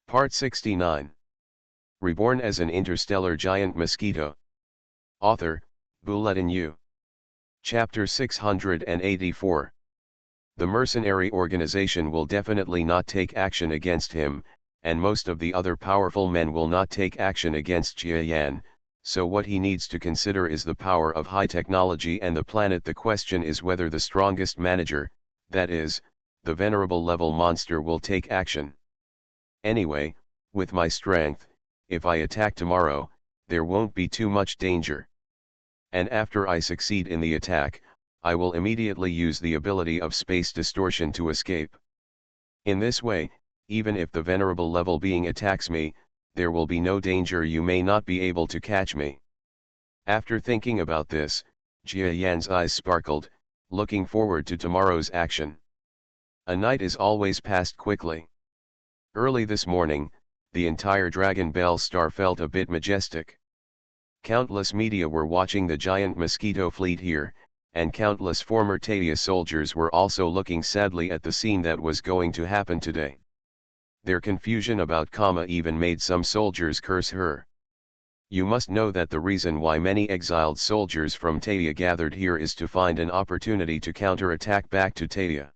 Part 69. Reborn as an interstellar giant mosquito. Author, Bulletin U. Chapter 684. The mercenary organization will definitely not take action against him, and most of the other powerful men will not take action against Jia Yan, so what he needs to consider is the power of high technology and the planet. The question is whether the strongest manager, that is, the venerable level monster, will take action. Anyway, with my strength, if I attack tomorrow, there won't be too much danger. And after I succeed in the attack, I will immediately use the ability of space distortion to escape. In this way, even if the venerable level being attacks me, there will be no danger. You may not be able to catch me. After thinking about this, Jia Yan's eyes sparkled, looking forward to tomorrow's action. A night is always passed quickly. Early this morning, the entire Dragon Bell star felt a bit majestic. Countless media were watching the giant mosquito fleet here, and countless former Tadia soldiers were also looking sadly at the scene that was going to happen today. Their confusion about Kama even made some soldiers curse her. You must know that the reason why many exiled soldiers from Tadia gathered here is to find an opportunity to counter-attack back to Tadia.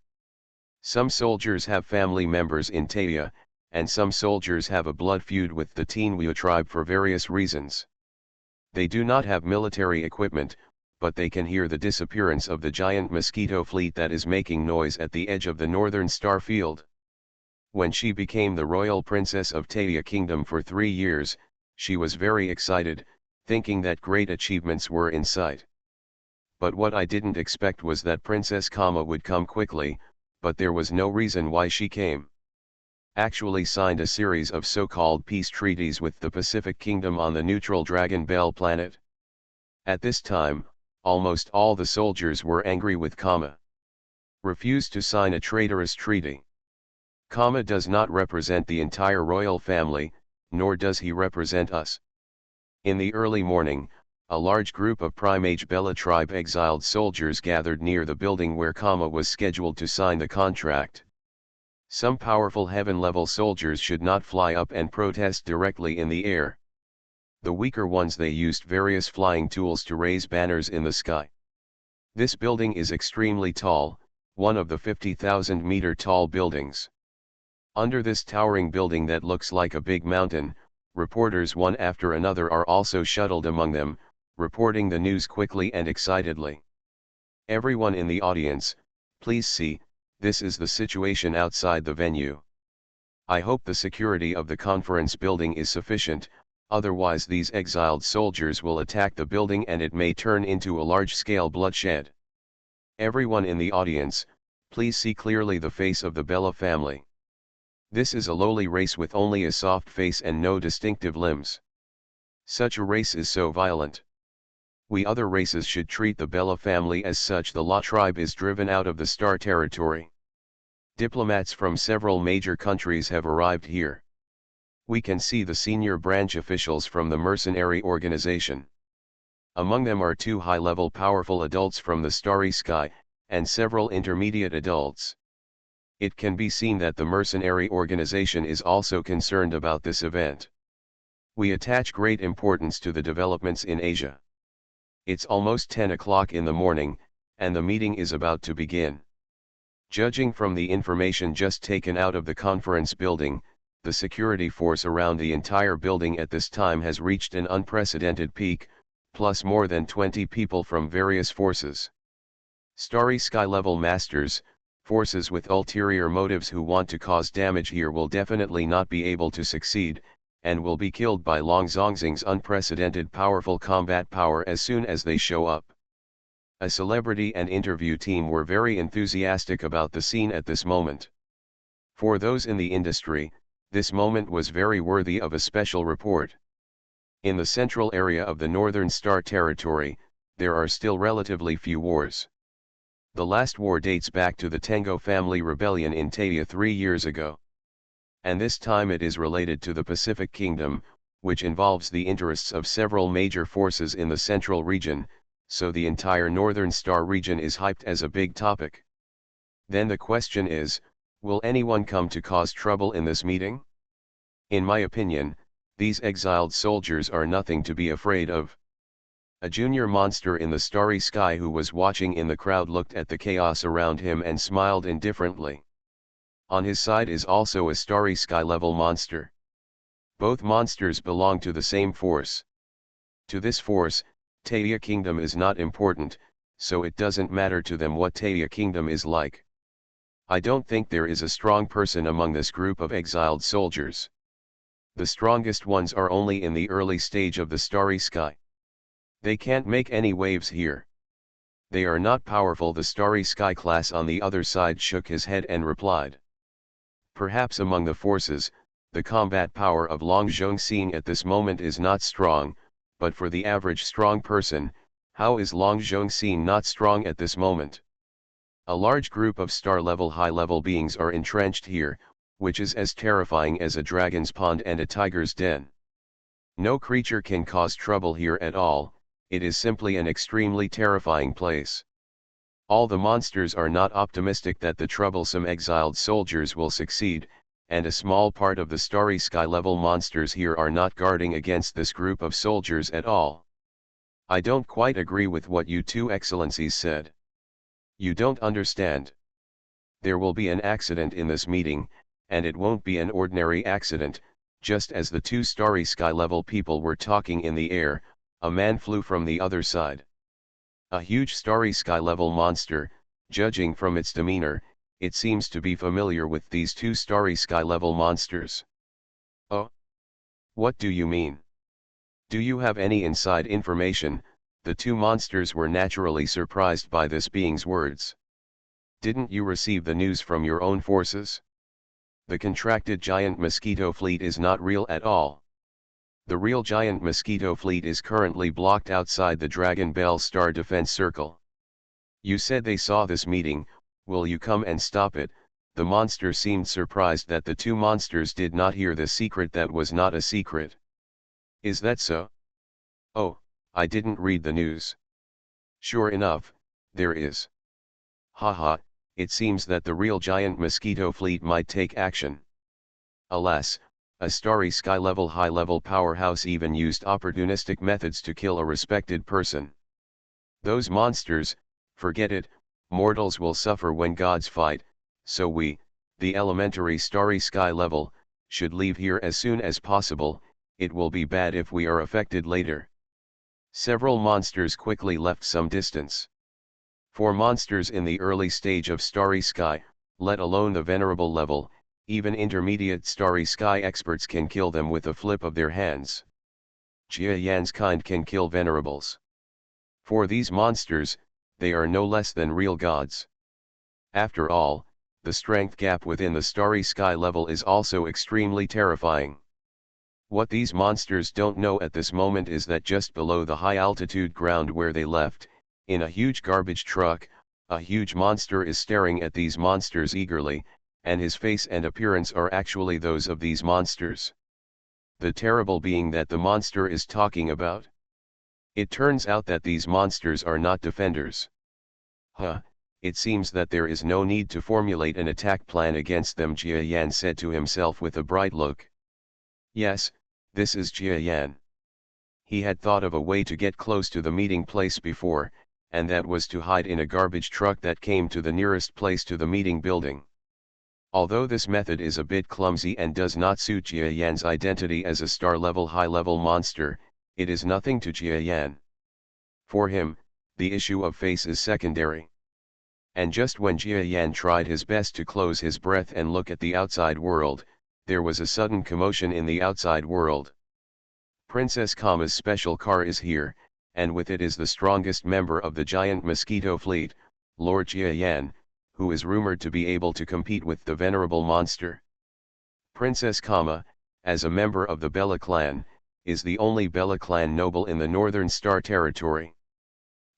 Some soldiers have family members in Tadia, and some soldiers have a blood feud with the Tinwu tribe for various reasons. They do not have military equipment, but they can hear the disappearance of the giant mosquito fleet that is making noise at the edge of the northern star field. When she became the royal princess of Tadia Kingdom for 3 years, she was very excited, thinking that great achievements were in sight. But what I didn't expect was that Princess Kama would come quickly, but there was no reason why she came. Actually signed a series of so-called peace treaties with the Pacific Kingdom on the neutral Dragon Bell planet. At this time, almost all the soldiers were angry with Kama. Refused to sign a traitorous treaty. Kama does not represent the entire royal family, nor does he represent us. In the early morning, a large group of Primage Bella tribe exiled soldiers gathered near the building where Kama was scheduled to sign the contract. Some powerful heaven-level soldiers should not fly up and protest directly in the air. The weaker ones, they used various flying tools to raise banners in the sky. This building is extremely tall, one of the 50,000-meter tall buildings. Under this towering building that looks like a big mountain, reporters one after another are also shuttled among them, reporting the news quickly and excitedly. Everyone in the audience, please see, this is the situation outside the venue. I hope the security of the conference building is sufficient, otherwise these exiled soldiers will attack the building and it may turn into a large-scale bloodshed. Everyone in the audience, please see clearly the face of the Bella family. This is a lowly race with only a soft face and no distinctive limbs. Such a race is so violent. We other races should treat the Bella family as such. The La tribe is driven out of the star territory. Diplomats from several major countries have arrived here. We can see the senior branch officials from the mercenary organization. Among them are 2 high-level powerful adults from the starry sky, and several intermediate adults. It can be seen that the mercenary organization is also concerned about this event. We attach great importance to the developments in Asia. It's almost 10 o'clock in the morning, and the meeting is about to begin. Judging from the information just taken out of the conference building, the security force around the entire building at this time has reached an unprecedented peak, plus more than 20 people from various forces. Starry sky level masters, forces with ulterior motives who want to cause damage here will definitely not be able to succeed, and will be killed by Long Zongxing's unprecedented powerful combat power as soon as they show up. A celebrity and interview team were very enthusiastic about the scene at this moment. For those in the industry, this moment was very worthy of a special report. In the central area of the Northern Star Territory, there are still relatively few wars. The last war dates back to the Tengo family rebellion in Tadia 3 years ago. And this time it is related to the Pacific Kingdom, which involves the interests of several major forces in the central region, so the entire Northern Star region is hyped as a big topic. Then the question is, will anyone come to cause trouble in this meeting? In my opinion, these exiled soldiers are nothing to be afraid of. A junior monster in the starry sky who was watching in the crowd looked at the chaos around him and smiled indifferently. On his side is also a starry sky level monster. Both monsters belong to the same force. To this force, Taya Kingdom is not important, so it doesn't matter to them what Taya Kingdom is like. I don't think there is a strong person among this group of exiled soldiers. The strongest ones are only in the early stage of the starry sky. They can't make any waves here. They are not powerful. The starry sky class on the other side shook his head and replied. Perhaps among the forces, the combat power of Long Zhongxing at this moment is not strong, but for the average strong person, how is Long Zhongxing not strong at this moment? A large group of star-level high-level beings are entrenched here, which is as terrifying as a dragon's pond and a tiger's den. No creature can cause trouble here at all, it is simply an extremely terrifying place. All the monsters are not optimistic that the troublesome exiled soldiers will succeed, and a small part of the starry sky level monsters here are not guarding against this group of soldiers at all. I don't quite agree with what you two excellencies said. You don't understand. There will be an accident in this meeting, and it won't be an ordinary accident. Just as the two starry sky level people were talking in the air, a man flew from the other side. A huge starry sky level monster, judging from its demeanor, it seems to be familiar with these two starry sky level monsters. Oh? What do you mean? Do you have any inside information? The two monsters were naturally surprised by this being's words. Didn't you receive the news from your own forces? The contracted giant mosquito fleet is not real at all. The real giant mosquito fleet is currently blocked outside the Dragon Bell Star Defense Circle. You said they saw this meeting, will you come and stop it? The monster seemed surprised that the two monsters did not hear the secret that was not a secret. Is that so? Oh, I didn't read the news. Sure enough, there is. Haha, it seems that the real giant mosquito fleet might take action. Alas, a starry sky level high level powerhouse even used opportunistic methods to kill a respected person. Those monsters, forget it, mortals will suffer when gods fight, so we, the elementary starry sky level, should leave here as soon as possible. It will be bad if we are affected later. Several monsters quickly left some distance. For monsters in the early stage of starry sky, let alone the venerable level, even intermediate starry sky experts can kill them with a flip of their hands. Jia Yan's kind can kill venerables. For these monsters, they are no less than real gods. After all, the strength gap within the starry sky level is also extremely terrifying. What these monsters don't know at this moment is that just below the high altitude ground where they left, in a huge garbage truck, a huge monster is staring at these monsters eagerly, and his face and appearance are actually those of these monsters. The terrible being that the monster is talking about. It turns out that these monsters are not defenders. It seems that there is no need to formulate an attack plan against them, Jia Yan said to himself with a bright look. Yes, this is Jia Yan. He had thought of a way to get close to the meeting place before, and that was to hide in a garbage truck that came to the nearest place to the meeting building. Although this method is a bit clumsy and does not suit Jia Yan's identity as a star-level high-level monster, it is nothing to Jia Yan. For him, the issue of face is secondary. And just when Jia Yan tried his best to close his breath and look at the outside world, there was a sudden commotion in the outside world. Princess Kama's special car is here, and with it is the strongest member of the giant mosquito fleet, Lord Jia Yan, who is rumored to be able to compete with the venerable monster. Princess Kama, as a member of the Bella clan, is the only Bella clan noble in the Northern Star Territory.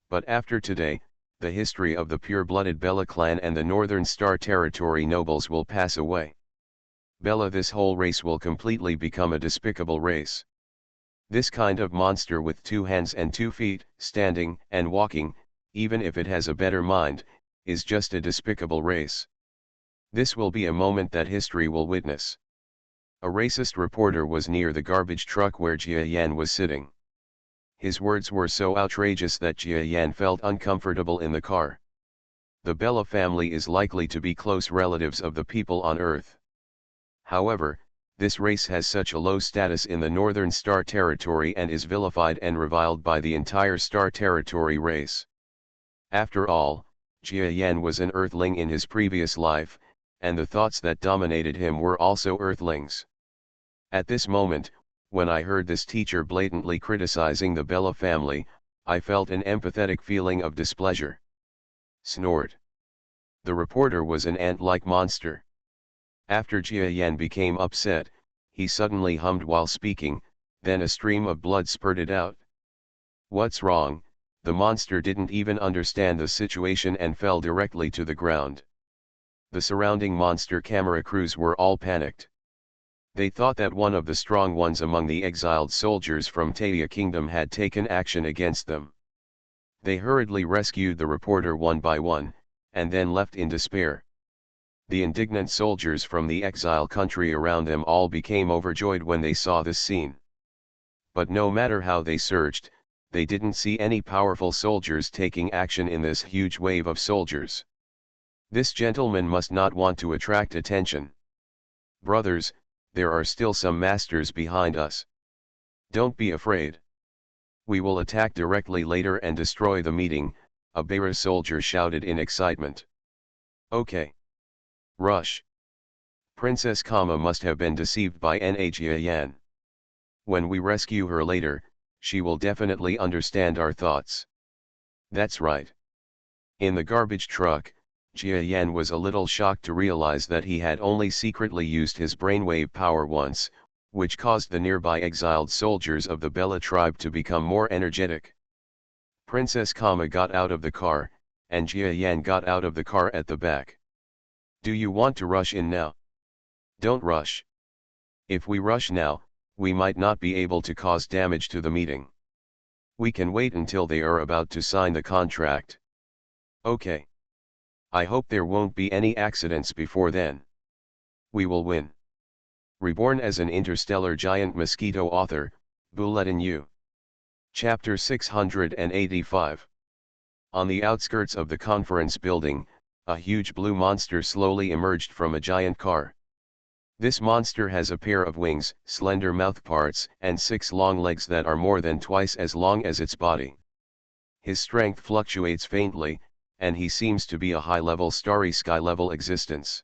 But after today, the history of the pure-blooded Bella clan and the Northern Star Territory nobles will pass away. Bella, this whole race will completely become a despicable race. This kind of monster with 2 hands and 2 feet, standing and walking, even if it has a better mind, is just a despicable race. This will be a moment that history will witness. A racist reporter was near the garbage truck where Jia Yan was sitting. His words were so outrageous that Jia Yan felt uncomfortable in the car. The Bella family is likely to be close relatives of the people on Earth. However, this race has such a low status in the Northern Star Territory and is vilified and reviled by the entire Star Territory race. After all, Jia Yan was an Earthling in his previous life, and the thoughts that dominated him were also Earthlings. At this moment, when I heard this teacher blatantly criticizing the Bella family, I felt an empathetic feeling of displeasure. Snort. The reporter was an ant-like monster. After Jia Yan became upset, he suddenly hummed while speaking, then a stream of blood spurted out. What's wrong? The monster didn't even understand the situation and fell directly to the ground. The surrounding monster camera crews were all panicked. They thought that one of the strong ones among the exiled soldiers from Taya Kingdom had taken action against them. They hurriedly rescued the reporter one by one, and then left in despair. The indignant soldiers from the exile country around them all became overjoyed when they saw this scene. But no matter how they searched, they didn't see any powerful soldiers taking action in this huge wave of soldiers. This gentleman must not want to attract attention. Brothers, there are still some masters behind us. Don't be afraid. We will attack directly later and destroy the meeting, a Beira soldier shouted in excitement. Okay. Rush. Princess Kama must have been deceived by Jia Yan. When we rescue her later, she will definitely understand our thoughts. That's right. In the garbage truck, Jia Yan was a little shocked to realize that he had only secretly used his brainwave power once, which caused the nearby exiled soldiers of the Bella tribe to become more energetic. Princess Kama got out of the car, and Jia Yan got out of the car at the back. Do you want to rush in now? Don't rush. If we rush now, we might not be able to cause damage to the meeting. We can wait until they are about to sign the contract. Okay. I hope there won't be any accidents before then. We will win. Reborn as an Interstellar Giant Mosquito author, Bulletin U. Chapter 685. On the outskirts of the conference building, a huge blue monster slowly emerged from a giant car. This monster has a pair of wings, slender mouthparts, and 6 long legs that are more than twice as long as its body. His strength fluctuates faintly, and he seems to be a high-level starry sky-level existence.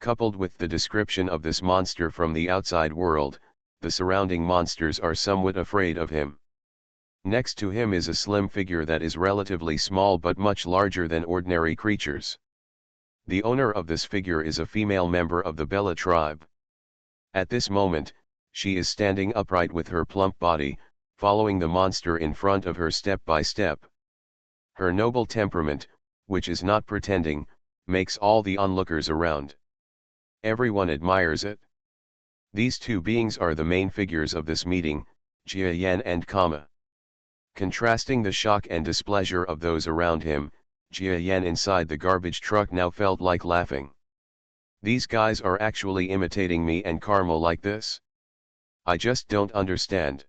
Coupled with the description of this monster from the outside world, the surrounding monsters are somewhat afraid of him. Next to him is a slim figure that is relatively small but much larger than ordinary creatures. The owner of this figure is a female member of the Bella tribe. At this moment, she is standing upright with her plump body, following the monster in front of her step by step. Her noble temperament, which is not pretending, makes all the onlookers around. Everyone admires it. These two beings are the main figures of this meeting, Jia Yan and Kama. Contrasting the shock and displeasure of those around him, Jia Yan inside the garbage truck now felt like laughing. These guys are actually imitating me and Karma like this? I just don't understand.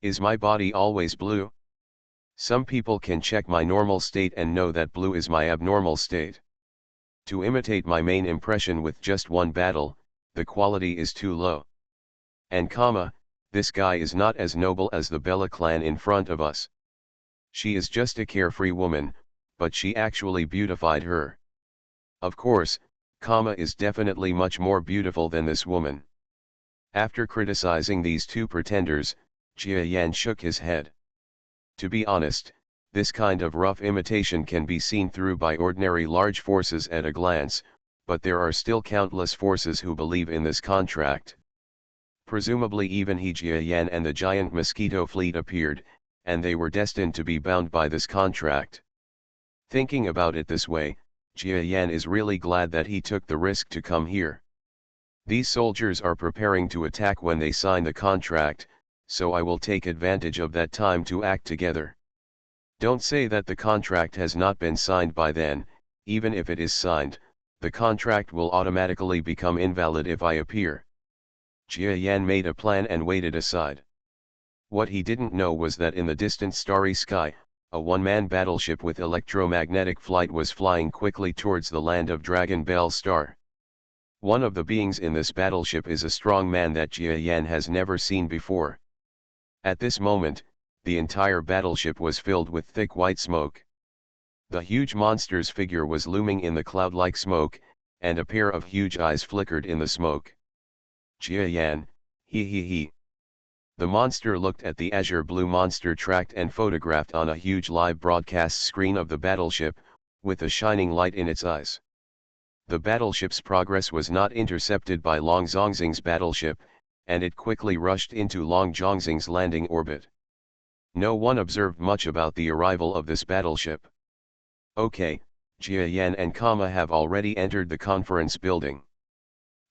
Is my body always blue? Some people can check my normal state and know that blue is my abnormal state. To imitate my main impression with just one battle, the quality is too low. And Kama, this guy is not as noble as the Bella clan in front of us. She is just a carefree woman, but she actually beautified her. Of course, Kama is definitely much more beautiful than this woman. After criticizing these two pretenders, Jia Yan shook his head. To be honest, this kind of rough imitation can be seen through by ordinary large forces at a glance, but there are still countless forces who believe in this contract. Presumably even Jia Yan and the giant Mosquito fleet appeared, and they were destined to be bound by this contract. Thinking about it this way, Jia Yan is really glad that he took the risk to come here. These soldiers are preparing to attack when they sign the contract, so I will take advantage of that time to act together. Don't say that the contract has not been signed by then. Even if it is signed, the contract will automatically become invalid if I appear. Jia Yan made a plan and waited aside. What he didn't know was that in the distant starry sky, a one-man battleship with electromagnetic flight was flying quickly towards the land of Dragon Bell Star. One of the beings in this battleship is a strong man that Jia Yan has never seen before. At this moment, the entire battleship was filled with thick white smoke. The huge monster's figure was looming in the cloud-like smoke, and a pair of huge eyes flickered in the smoke. Jia Yan, he. The monster looked at the azure blue monster tracked and photographed on a huge live broadcast screen of the battleship, with a shining light in its eyes. The battleship's progress was not intercepted by Long Zhongxing's battleship, and it quickly rushed into Long Zhongxing's landing orbit. No one observed much about the arrival of this battleship. Okay, Jia Yan and Kama have already entered the conference building.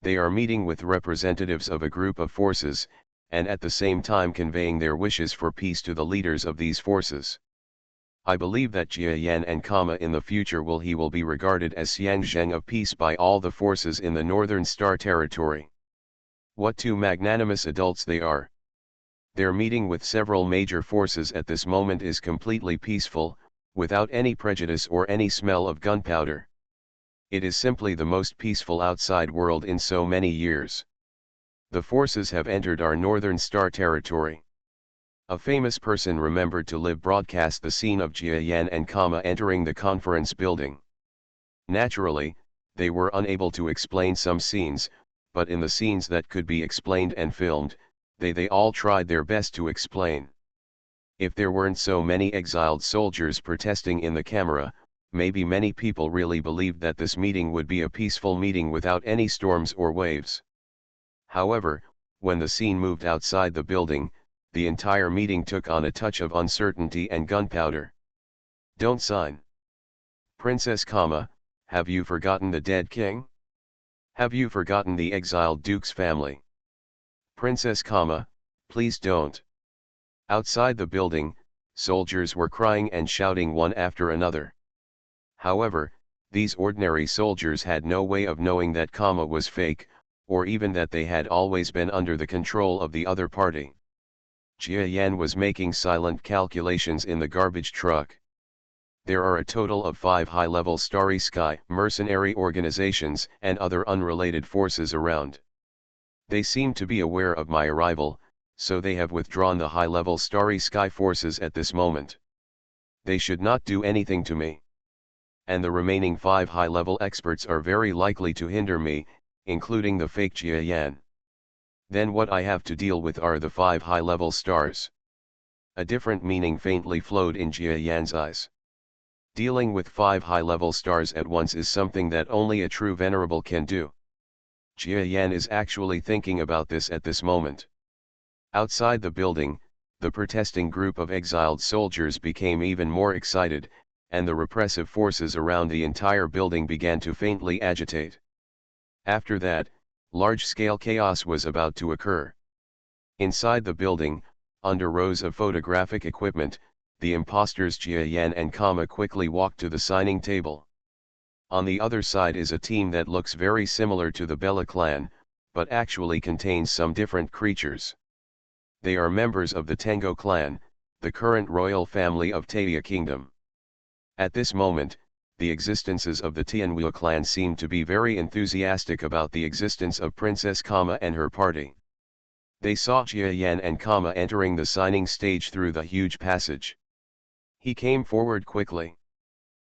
They are meeting with representatives of a group of forces, and at the same time conveying their wishes for peace to the leaders of these forces. I believe that Jia Yan and Kama in the future will be regarded as Xiangzheng of peace by all the forces in the Northern Star Territory. What two magnanimous adults they are. Their meeting with several major forces at this moment is completely peaceful, without any prejudice or any smell of gunpowder. It is simply the most peaceful outside world in so many years. The forces have entered our Northern Star Territory. A famous person remembered to live broadcast the scene of Jia Yan and Kama entering the conference building. Naturally, they were unable to explain some scenes, but in the scenes that could be explained and filmed, they all tried their best to explain. If there weren't so many exiled soldiers protesting in the camera, maybe many people really believed that this meeting would be a peaceful meeting without any storms or waves. However, when the scene moved outside the building, the entire meeting took on a touch of uncertainty and gunpowder. Don't sign. Princess Kama, have you forgotten the dead king? Have you forgotten the exiled duke's family? Princess Kama, please don't. Outside the building, soldiers were crying and shouting one after another. However, these ordinary soldiers had no way of knowing that Kama was fake, or even that they had always been under the control of the other party. Jia Yan was making silent calculations in the garbage truck. There are a total of 5 high-level Starry Sky mercenary organizations and other unrelated forces around. They seem to be aware of my arrival, so they have withdrawn the high-level Starry Sky forces at this moment. They should not do anything to me. And the remaining 5 high-level experts are very likely to hinder me, including the fake Jia Yan. Then what I have to deal with are the 5 high-level stars. A different meaning faintly flowed in Jia Yan's eyes. Dealing with 5 high-level stars at once is something that only a true venerable can do. Jia Yan is actually thinking about this at this moment. Outside the building, the protesting group of exiled soldiers became even more excited, and the repressive forces around the entire building began to faintly agitate. After that, large-scale chaos was about to occur. Inside the building, under rows of photographic equipment, the imposters Jia Yan and Kama quickly walked to the signing table. On the other side is a team that looks very similar to the Bella clan, but actually contains some different creatures. They are members of the Tango clan, the current royal family of Taia Kingdom. At this moment, the existences of the Tianwu clan seem to be very enthusiastic about the existence of Princess Kama and her party. They saw Jia Yan and Kama entering the signing stage through the huge passage. He came forward quickly.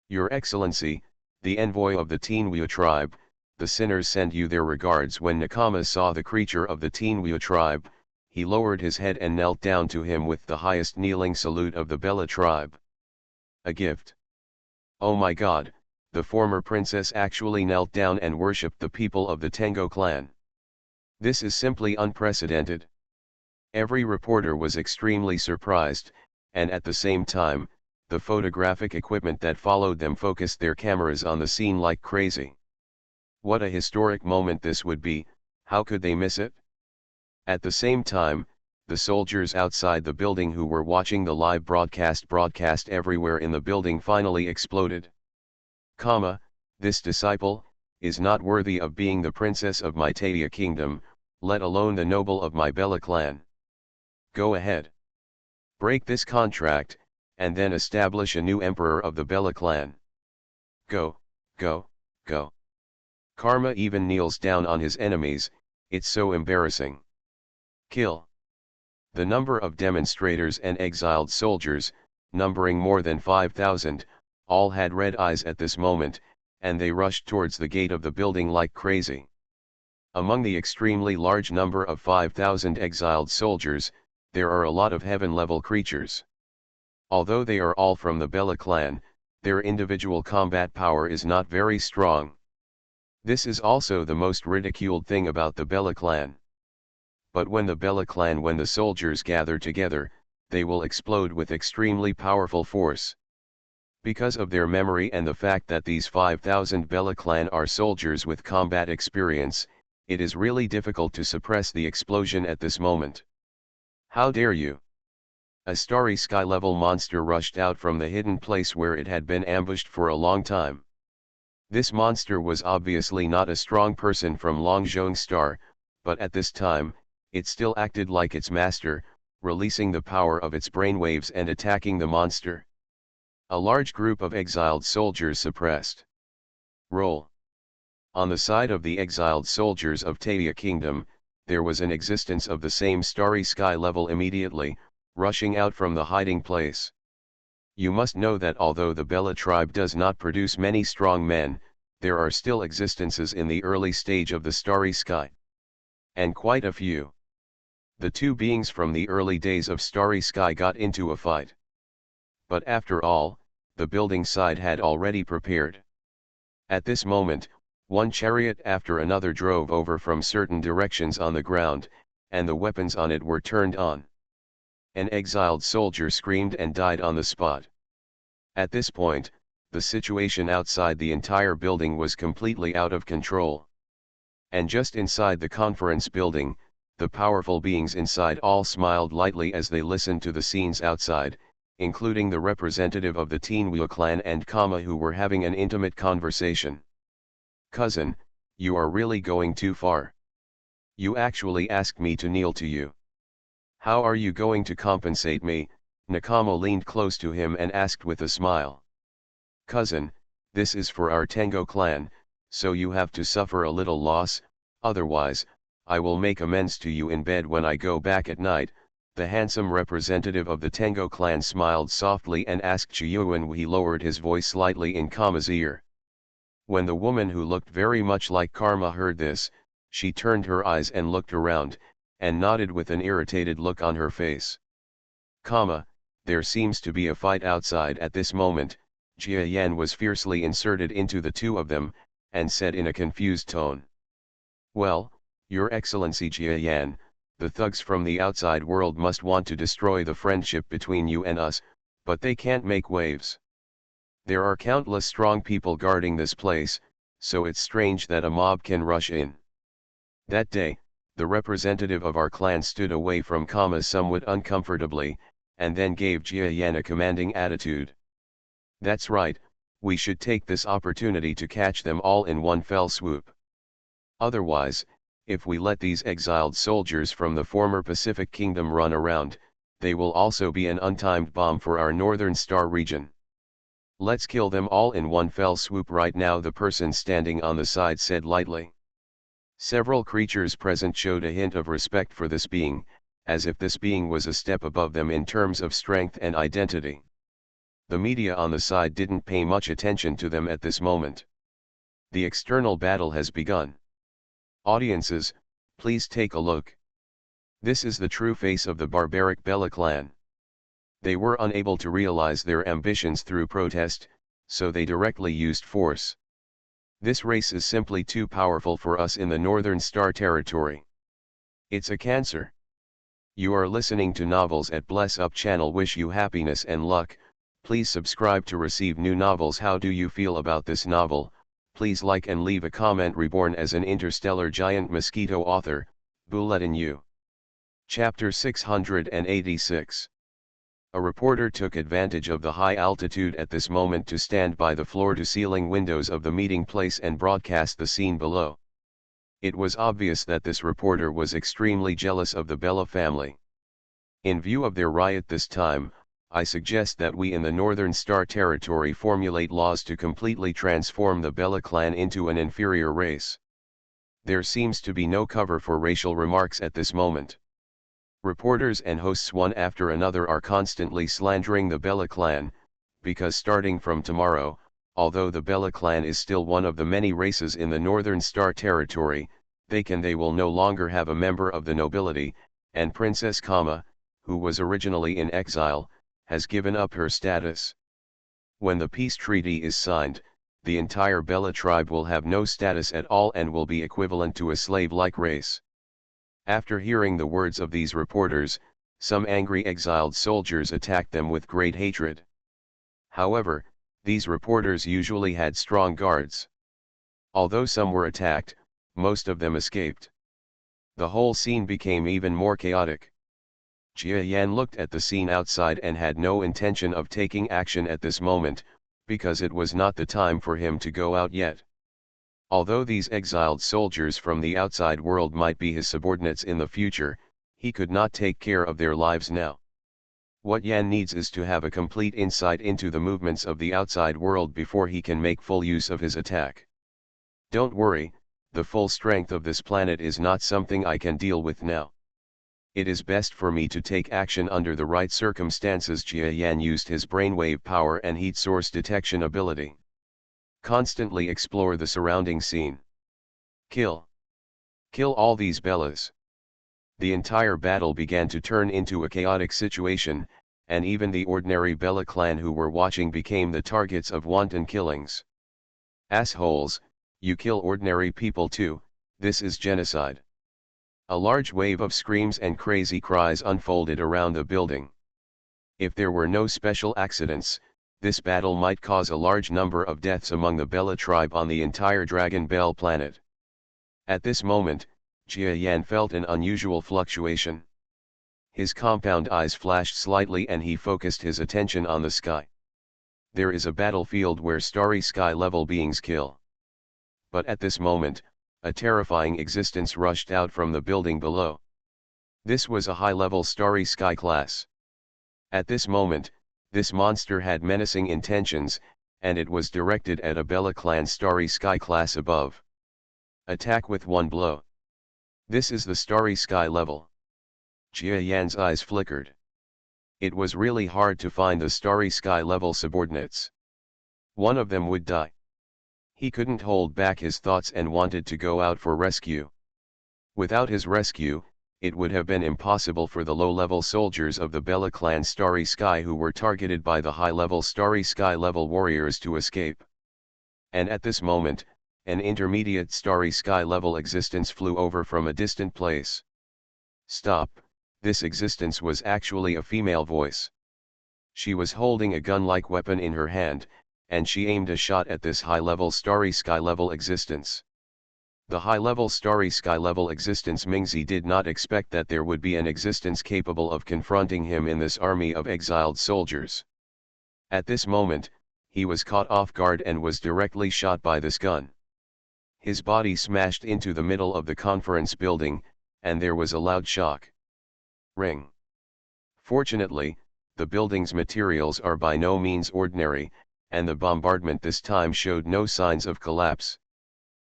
Your Excellency, the envoy of the Tianwu tribe, the sinners send you their regards. When Nakama saw the creature of the Tianwu tribe, he lowered his head and knelt down to him with the highest kneeling salute of the Bella tribe. A gift. Oh my God, the former princess actually knelt down and worshipped the people of the Tango clan. This is simply unprecedented. Every reporter was extremely surprised, and at the same time, the photographic equipment that followed them focused their cameras on the scene like crazy. What a historic moment this would be, how could they miss it? At the same time, the soldiers outside the building who were watching the live broadcast everywhere in the building finally exploded. Kama, this disciple, is not worthy of being the princess of my Taia kingdom, let alone the noble of my Bella clan. Go ahead. Break this contract, and then establish a new emperor of the Bella clan. Go, go, go. Karma even kneels down on his enemies, it's so embarrassing. Kill. The number of demonstrators and exiled soldiers, numbering more than 5,000, all had red eyes at this moment, and they rushed towards the gate of the building like crazy. Among the extremely large number of 5,000 exiled soldiers, there are a lot of heaven-level creatures. Although they are all from the Bella clan, their individual combat power is not very strong. This is also the most ridiculed thing about the Bella clan. But when the soldiers gather together, they will explode with extremely powerful force. Because of their memory and the fact that these 5,000 Bella clan are soldiers with combat experience, it is really difficult to suppress the explosion at this moment. How dare you! A starry sky-level monster rushed out from the hidden place where it had been ambushed for a long time. This monster was obviously not a strong person from Longzhong Star, but at this time, it still acted like its master, releasing the power of its brainwaves and attacking the monster. A large group of exiled soldiers suppressed. Roll. On the side of the exiled soldiers of Taya Kingdom, there was an existence of the same starry sky level immediately, rushing out from the hiding place. You must know that although the Bella tribe does not produce many strong men, there are still existences in the early stage of the starry sky. And quite a few. The two beings from the early days of starry sky got into a fight. But after all, the building side had already prepared. At this moment, one chariot after another drove over from certain directions on the ground, and the weapons on it were turned on. An exiled soldier screamed and died on the spot. At this point, the situation outside the entire building was completely out of control. And just inside the conference building, the powerful beings inside all smiled lightly as they listened to the scenes outside, including the representative of the Tianwu clan and Kama, who were having an intimate conversation. Cousin, you are really going too far. You actually asked me to kneel to you. How are you going to compensate me? Nakama leaned close to him and asked with a smile. Cousin, this is for our Tengo clan, so you have to suffer a little loss, otherwise, I will make amends to you in bed when I go back at night. The handsome representative of the Tengo clan smiled softly and asked Chiyuan. He lowered his voice slightly in Kama's ear. When the woman who looked very much like Karma heard this, she turned her eyes and looked around, and nodded with an irritated look on her face. Kama, there seems to be a fight outside at this moment. Jia Yan was fiercely inserted into the two of them, and said in a confused tone. Well, Your Excellency Jia Yan, the thugs from the outside world must want to destroy the friendship between you and us, but they can't make waves. There are countless strong people guarding this place, so it's strange that a mob can rush in. That day, the representative of our clan stood away from Kama somewhat uncomfortably, and then gave Jia Yan a commanding attitude. That's right, we should take this opportunity to catch them all in one fell swoop. Otherwise, if we let these exiled soldiers from the former Pacific Kingdom run around, they will also be an untimed bomb for our Northern Star region. Let's kill them all in one fell swoop right now, the person standing on the side said lightly. Several creatures present showed a hint of respect for this being, as if this being was a step above them in terms of strength and identity. The media on the side didn't pay much attention to them at this moment. The external battle has begun. Audiences, please take a look. This is the true face of the barbaric Bella clan. They were unable to realize their ambitions through protest, so they directly used force. This race is simply too powerful for us in the Northern Star territory. It's a cancer. You are listening to Novels at Bless Up channel. Wish you happiness and luck. Please subscribe to receive new novels. How do you feel about this novel? Please like and leave a comment. Reborn as an interstellar giant mosquito. Author, Buletin Yu. Chapter 686. A reporter took advantage of the high altitude at this moment to stand by the floor-to-ceiling windows of the meeting place and broadcast the scene below. It was obvious that this reporter was extremely jealous of the Bella family. In view of their riot this time, I suggest that we in the Northern Star Territory formulate laws to completely transform the Bella clan into an inferior race. There seems to be no cover for racial remarks at this moment. Reporters and hosts one after another are constantly slandering the Bella clan, because starting from tomorrow, although the Bella clan is still one of the many races in the Northern Star Territory, they will no longer have a member of the nobility, and Princess Kama, who was originally in exile, has given up her status. When the peace treaty is signed, the entire Bella tribe will have no status at all and will be equivalent to a slave-like race. After hearing the words of these reporters, some angry exiled soldiers attacked them with great hatred. However, these reporters usually had strong guards. Although some were attacked, most of them escaped. The whole scene became even more chaotic. Jia Yan looked at the scene outside and had no intention of taking action at this moment, because it was not the time for him to go out yet. Although these exiled soldiers from the outside world might be his subordinates in the future, he could not take care of their lives now. What Yan needs is to have a complete insight into the movements of the outside world before he can make full use of his attack. Don't worry, the full strength of this planet is not something I can deal with now. It is best for me to take action under the right circumstances. Jia Yan used his brainwave power and heat source detection ability. Constantly explore the surrounding scene. Kill. Kill all these Bellas. The entire battle began to turn into a chaotic situation, and even the ordinary Bella clan who were watching became the targets of wanton killings. Assholes, you kill ordinary people too, this is genocide. A large wave of screams and crazy cries unfolded around the building. If there were no special accidents, this battle might cause a large number of deaths among the Bella tribe on the entire Dragon Bell planet. At this moment, Jia Yan felt an unusual fluctuation. His compound eyes flashed slightly and he focused his attention on the sky. There is a battlefield where starry sky level beings kill. But at this moment, a terrifying existence rushed out from the building below. This was a high-level starry sky class. At this moment, this monster had menacing intentions, and it was directed at a Bella clan starry sky class above. Attack with one blow. This is the starry sky level. Jia Yan's eyes flickered. It was really hard to find the starry sky level subordinates. One of them would die. He couldn't hold back his thoughts and wanted to go out for rescue. Without his rescue, it would have been impossible for the low-level soldiers of the Bella clan Starry Sky who were targeted by the high-level Starry Sky level warriors to escape. And at this moment, an intermediate Starry Sky level existence flew over from a distant place. Stop, this existence was actually a female voice. She was holding a gun-like weapon in her hand, and she aimed a shot at this high-level Starry Sky level existence. The high-level Starry Sky level existence Mingzi did not expect that there would be an existence capable of confronting him in this army of exiled soldiers. At this moment, he was caught off guard and was directly shot by this gun. His body smashed into the middle of the conference building, and there was a loud shock. Ring. Fortunately, the building's materials are by no means ordinary, and the bombardment this time showed no signs of collapse.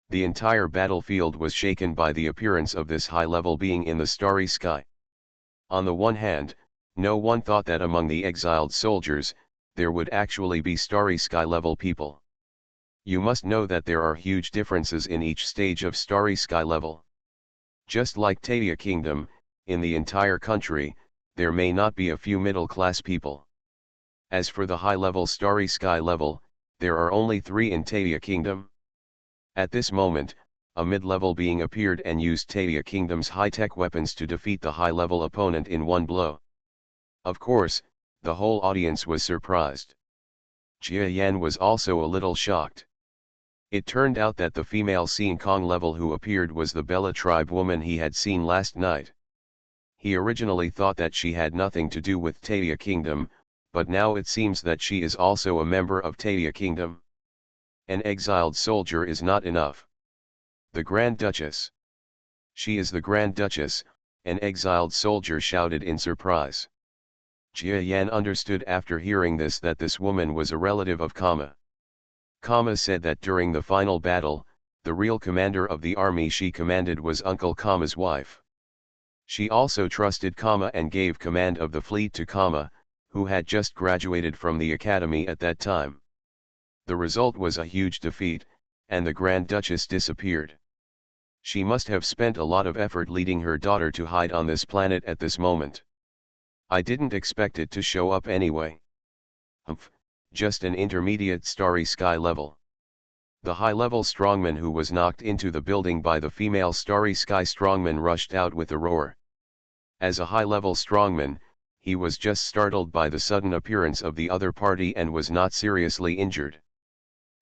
The entire battlefield was shaken by the appearance of this high-level being in the starry sky. On the one hand, no one thought that among the exiled soldiers, there would actually be starry sky level people. You must know that there are huge differences in each stage of starry sky level. Just like Tadia Kingdom, in the entire country, there may not be a few middle-class people. As for the high-level starry sky level, there are only 3 in Tadia Kingdom. At this moment, a mid-level being appeared and used Tadia Kingdom's high-tech weapons to defeat the high-level opponent in one blow. Of course, the whole audience was surprised. Jia Yan was also a little shocked. It turned out that the female Sean Kong level who appeared was the Bella tribe woman he had seen last night. He originally thought that she had nothing to do with Tadia Kingdom, but now it seems that she is also a member of Tadia Kingdom. An exiled soldier is not enough. The Grand Duchess. She is the Grand Duchess, an exiled soldier shouted in surprise. Jia Yan understood after hearing this that this woman was a relative of Kama. Kama said that during the final battle, the real commander of the army she commanded was Uncle Kama's wife. She also trusted Kama and gave command of the fleet to Kama, who had just graduated from the academy at that time. The result was a huge defeat, and the Grand Duchess disappeared. She must have spent a lot of effort leading her daughter to hide on this planet at this moment. I didn't expect it to show up anyway. Humph, just an intermediate starry sky level. The high-level strongman who was knocked into the building by the female starry sky strongman rushed out with a roar. As a high-level strongman, he was just startled by the sudden appearance of the other party and was not seriously injured.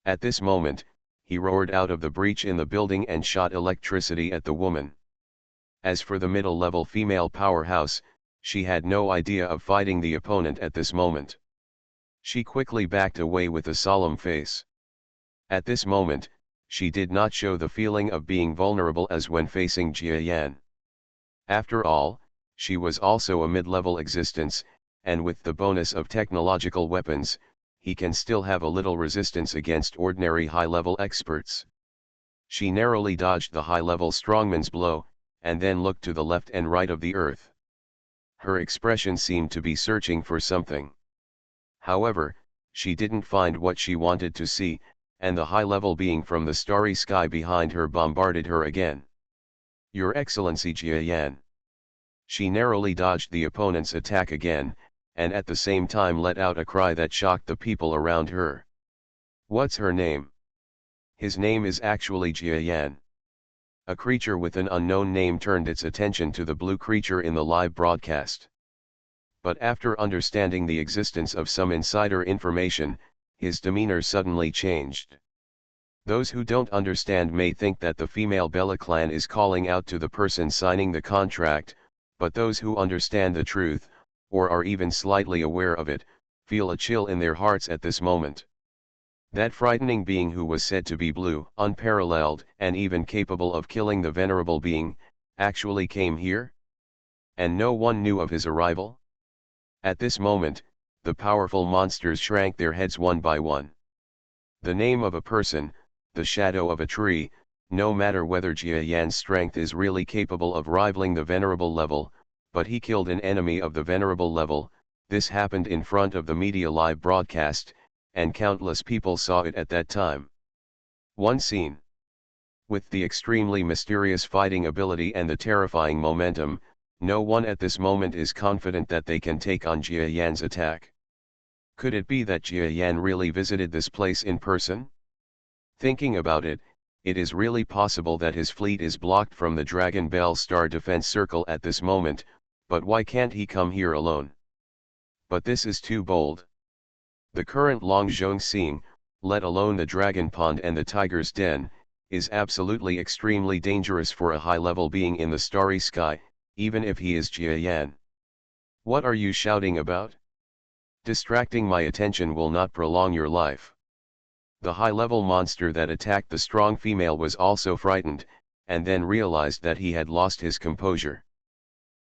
At this moment, he roared out of the breach in the building and shot electricity at the woman. As for the middle-level female powerhouse, she had no idea of fighting the opponent at this moment. She quickly backed away with a solemn face. At this moment, she did not show the feeling of being vulnerable as when facing Jia Yan. After all, she was also a mid-level existence, and with the bonus of technological weapons, he can still have a little resistance against ordinary high-level experts. She narrowly dodged the high-level strongman's blow, and then looked to the left and right of the earth. Her expression seemed to be searching for something. However, she didn't find what she wanted to see, and the high-level being from the starry sky behind her bombarded her again. Your Excellency Jia Yan. She narrowly dodged the opponent's attack again, and at the same time let out a cry that shocked the people around her. What's her name? His name is actually Jia Yan. A creature with an unknown name turned its attention to the blue creature in the live broadcast. But after understanding the existence of some insider information, his demeanor suddenly changed. Those who don't understand may think that the female Bella clan is calling out to the person signing the contract, but those who understand the truth, or are even slightly aware of it, feel a chill in their hearts at this moment. That frightening being who was said to be blue, unparalleled, and even capable of killing the venerable being, actually came here? And no one knew of his arrival? At this moment, the powerful monsters shrank their heads one by one. The name of a person, the shadow of a tree, no matter whether Jia Yan's strength is really capable of rivaling the venerable level, but he killed an enemy of the venerable level. This happened in front of the media live broadcast, and countless people saw it at that time. One scene. With the extremely mysterious fighting ability and the terrifying momentum, no one at this moment is confident that they can take on Jia Yan's attack. Could it be that Jia Yan really visited this place in person? Thinking about it, it is really possible that his fleet is blocked from the Dragon Bell Star Defense Circle at this moment, but why can't he come here alone? But this is too bold. The current Longzhong Xing, let alone the Dragon Pond and the Tiger's Den, is absolutely extremely dangerous for a high-level being in the starry sky, even if he is Jia Yan. What are you shouting about? Distracting my attention will not prolong your life. The high-level monster that attacked the strong female was also frightened, and then realized that he had lost his composure.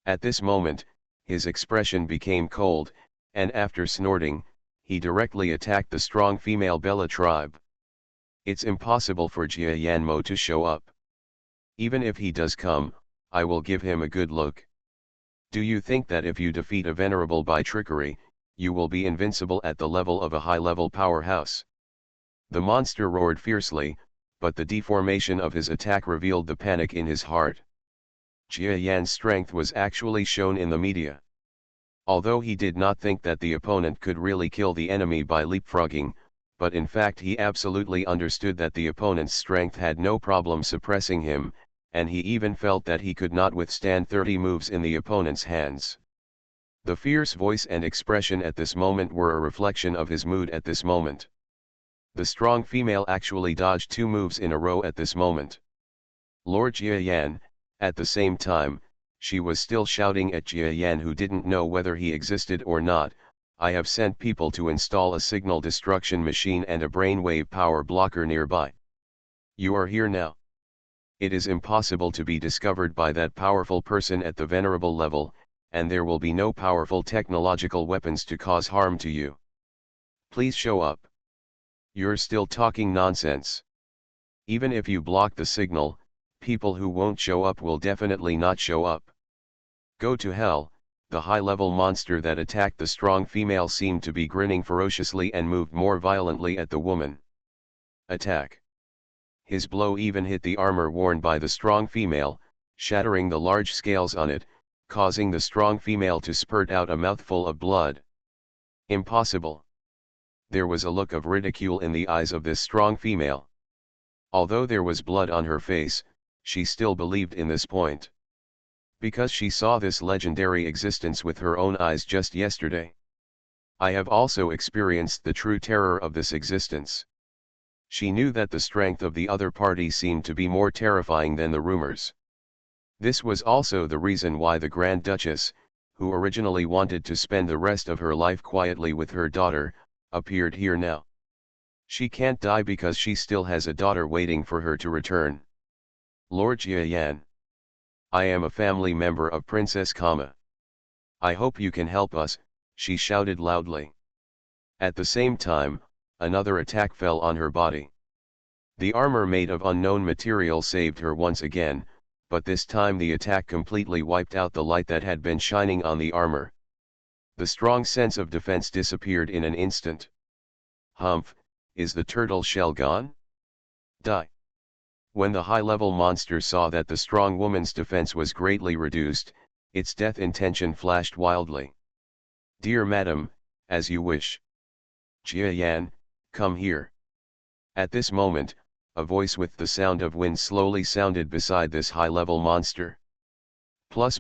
At this moment, his expression became cold, and after snorting, he directly attacked the strong female Bella tribe. It's impossible for Jia Yanmo to show up. Even if he does come, I will give him a good look. Do you think that if you defeat a venerable by trickery, you will be invincible at the level of a high-level powerhouse? The monster roared fiercely, but the deformation of his attack revealed the panic in his heart. Jia Yan's strength was actually shown in the media. Although he did not think that the opponent could really kill the enemy by leapfrogging, but in fact he absolutely understood that the opponent's strength had no problem suppressing him, and he even felt that he could not withstand 30 moves in the opponent's hands. The fierce voice and expression at this moment were a reflection of his mood at this moment. The strong female actually dodged 2 moves in a row at this moment. Lord Jia Yan, at the same time, she was still shouting at Jia Yan, who didn't know whether he existed or not. I have sent people to install a signal destruction machine and a brainwave power blocker nearby. You are here now. It is impossible to be discovered by that powerful person at the venerable level, and there will be no powerful technological weapons to cause harm to you. Please show up. You're still talking nonsense. Even if you block the signal, people who won't show up will definitely not show up. Go to hell. The high-level monster that attacked the strong female seemed to be grinning ferociously and moved more violently at the woman. Attack. His blow even hit the armor worn by the strong female, shattering the large scales on it, causing the strong female to spurt out a mouthful of blood. Impossible. There was a look of ridicule in the eyes of this strong female. Although there was blood on her face, she still believed in this point. Because she saw this legendary existence with her own eyes just yesterday. I have also experienced the true terror of this existence. She knew that the strength of the other party seemed to be more terrifying than the rumors. This was also the reason why the Grand Duchess, who originally wanted to spend the rest of her life quietly with her daughter, appeared here now. She can't die because she still has a daughter waiting for her to return. Lord Jiayan. I am a family member of Princess Kama. I hope you can help us, she shouted loudly. At the same time, another attack fell on her body. The armor made of unknown material saved her once again, but this time the attack completely wiped out the light that had been shining on the armor. The strong sense of defense disappeared in an instant. Humph, is the turtle shell gone? Die. When the high-level monster saw that the strong woman's defense was greatly reduced, its death intention flashed wildly. Dear madam, as you wish. Jiayan, come here. At this moment, a voice with the sound of wind slowly sounded beside this high-level monster. Plus.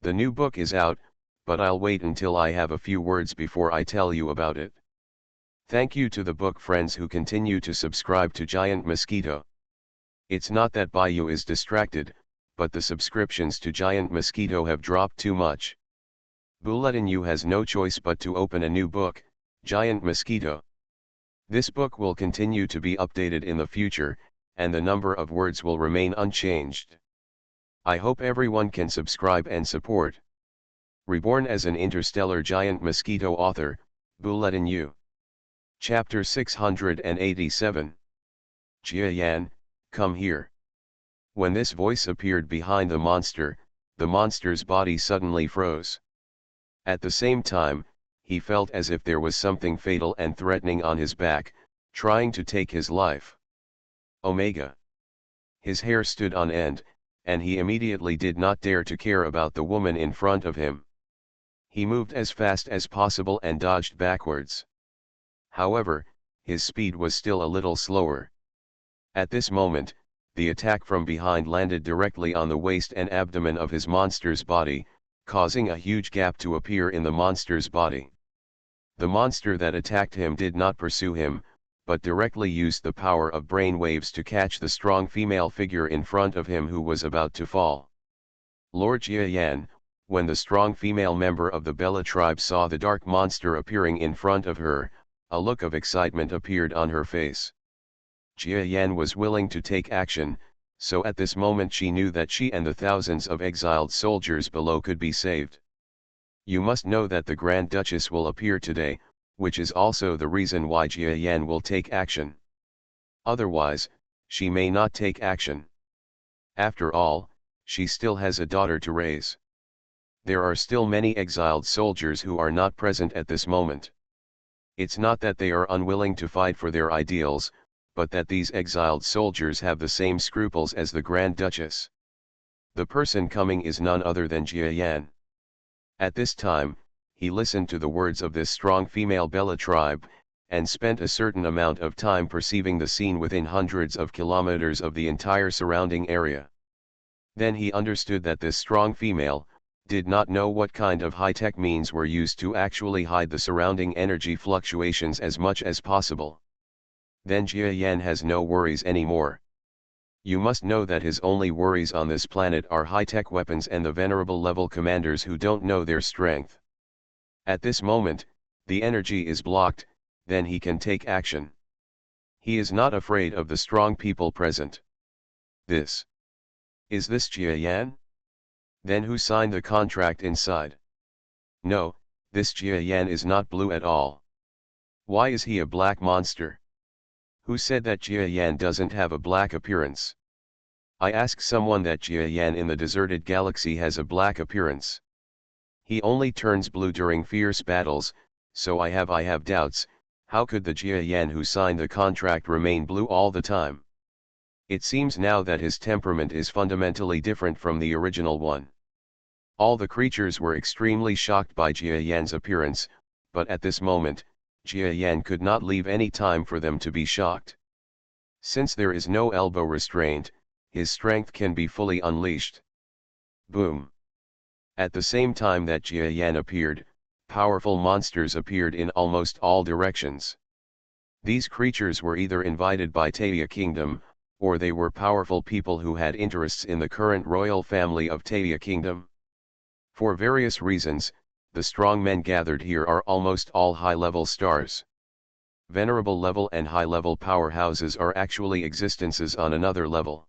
The new book is out, but I'll wait until I have a few words before I tell you about it. Thank you to the book friends who continue to subscribe to Giant Mosquito. It's not that Bayou is distracted, but the subscriptions to Giant Mosquito have dropped too much. Bulletinu has no choice but to open a new book, Giant Mosquito. This book will continue to be updated in the future, and the number of words will remain unchanged. I hope everyone can subscribe and support. Reborn as an interstellar giant mosquito author, Bulletinu. Chapter 687. Jiayan, come here. When this voice appeared behind the monster's body suddenly froze. At the same time, he felt as if there was something fatal and threatening on his back, trying to take his life. Omega. His hair stood on end, and he immediately did not dare to care about the woman in front of him. He moved as fast as possible and dodged backwards. However, his speed was still a little slower. At this moment, the attack from behind landed directly on the waist and abdomen of his monster's body, causing a huge gap to appear in the monster's body. The monster that attacked him did not pursue him, but directly used the power of brain waves to catch the strong female figure in front of him who was about to fall. Lord Jiayan, when the strong female member of the Bella tribe saw the dark monster appearing in front of her, a look of excitement appeared on her face. Jiayan was willing to take action, so at this moment she knew that she and the thousands of exiled soldiers below could be saved. You must know that the Grand Duchess will appear today, which is also the reason why Jiayan will take action. Otherwise, she may not take action. After all, she still has a daughter to raise. There are still many exiled soldiers who are not present at this moment. It's not that they are unwilling to fight for their ideals, but that these exiled soldiers have the same scruples as the Grand Duchess. The person coming is none other than Jiayan. At this time, he listened to the words of this strong female Bella tribe, and spent a certain amount of time perceiving the scene within hundreds of kilometers of the entire surrounding area. Then he understood that this strong female did not know what kind of high-tech means were used to actually hide the surrounding energy fluctuations as much as possible. Then Jiayan has no worries anymore. You must know that his only worries on this planet are high-tech weapons and the venerable level commanders who don't know their strength. At this moment, the energy is blocked, then he can take action. He is not afraid of the strong people present. Is this Jia Yan? Then who signed the contract inside? No, this Jia Yan is not blue at all. Why is he a black monster? Who said that Jia Yan doesn't have a black appearance? I ask someone that Jia Yan in the deserted galaxy has a black appearance. He only turns blue during fierce battles, so I have doubts. How could the Jia Yan who signed the contract remain blue all the time? It seems now that his temperament is fundamentally different from the original one. All the creatures were extremely shocked by Jia Yan's appearance, but at this moment, Jia Yan could not leave any time for them to be shocked. Since there is no elbow restraint, his strength can be fully unleashed. Boom! At the same time that Jia Yan appeared, powerful monsters appeared in almost all directions. These creatures were either invited by Taia Kingdom, or they were powerful people who had interests in the current royal family of Taia Kingdom. For various reasons, the strong men gathered here are almost all high-level stars. Venerable level and high-level powerhouses are actually existences on another level.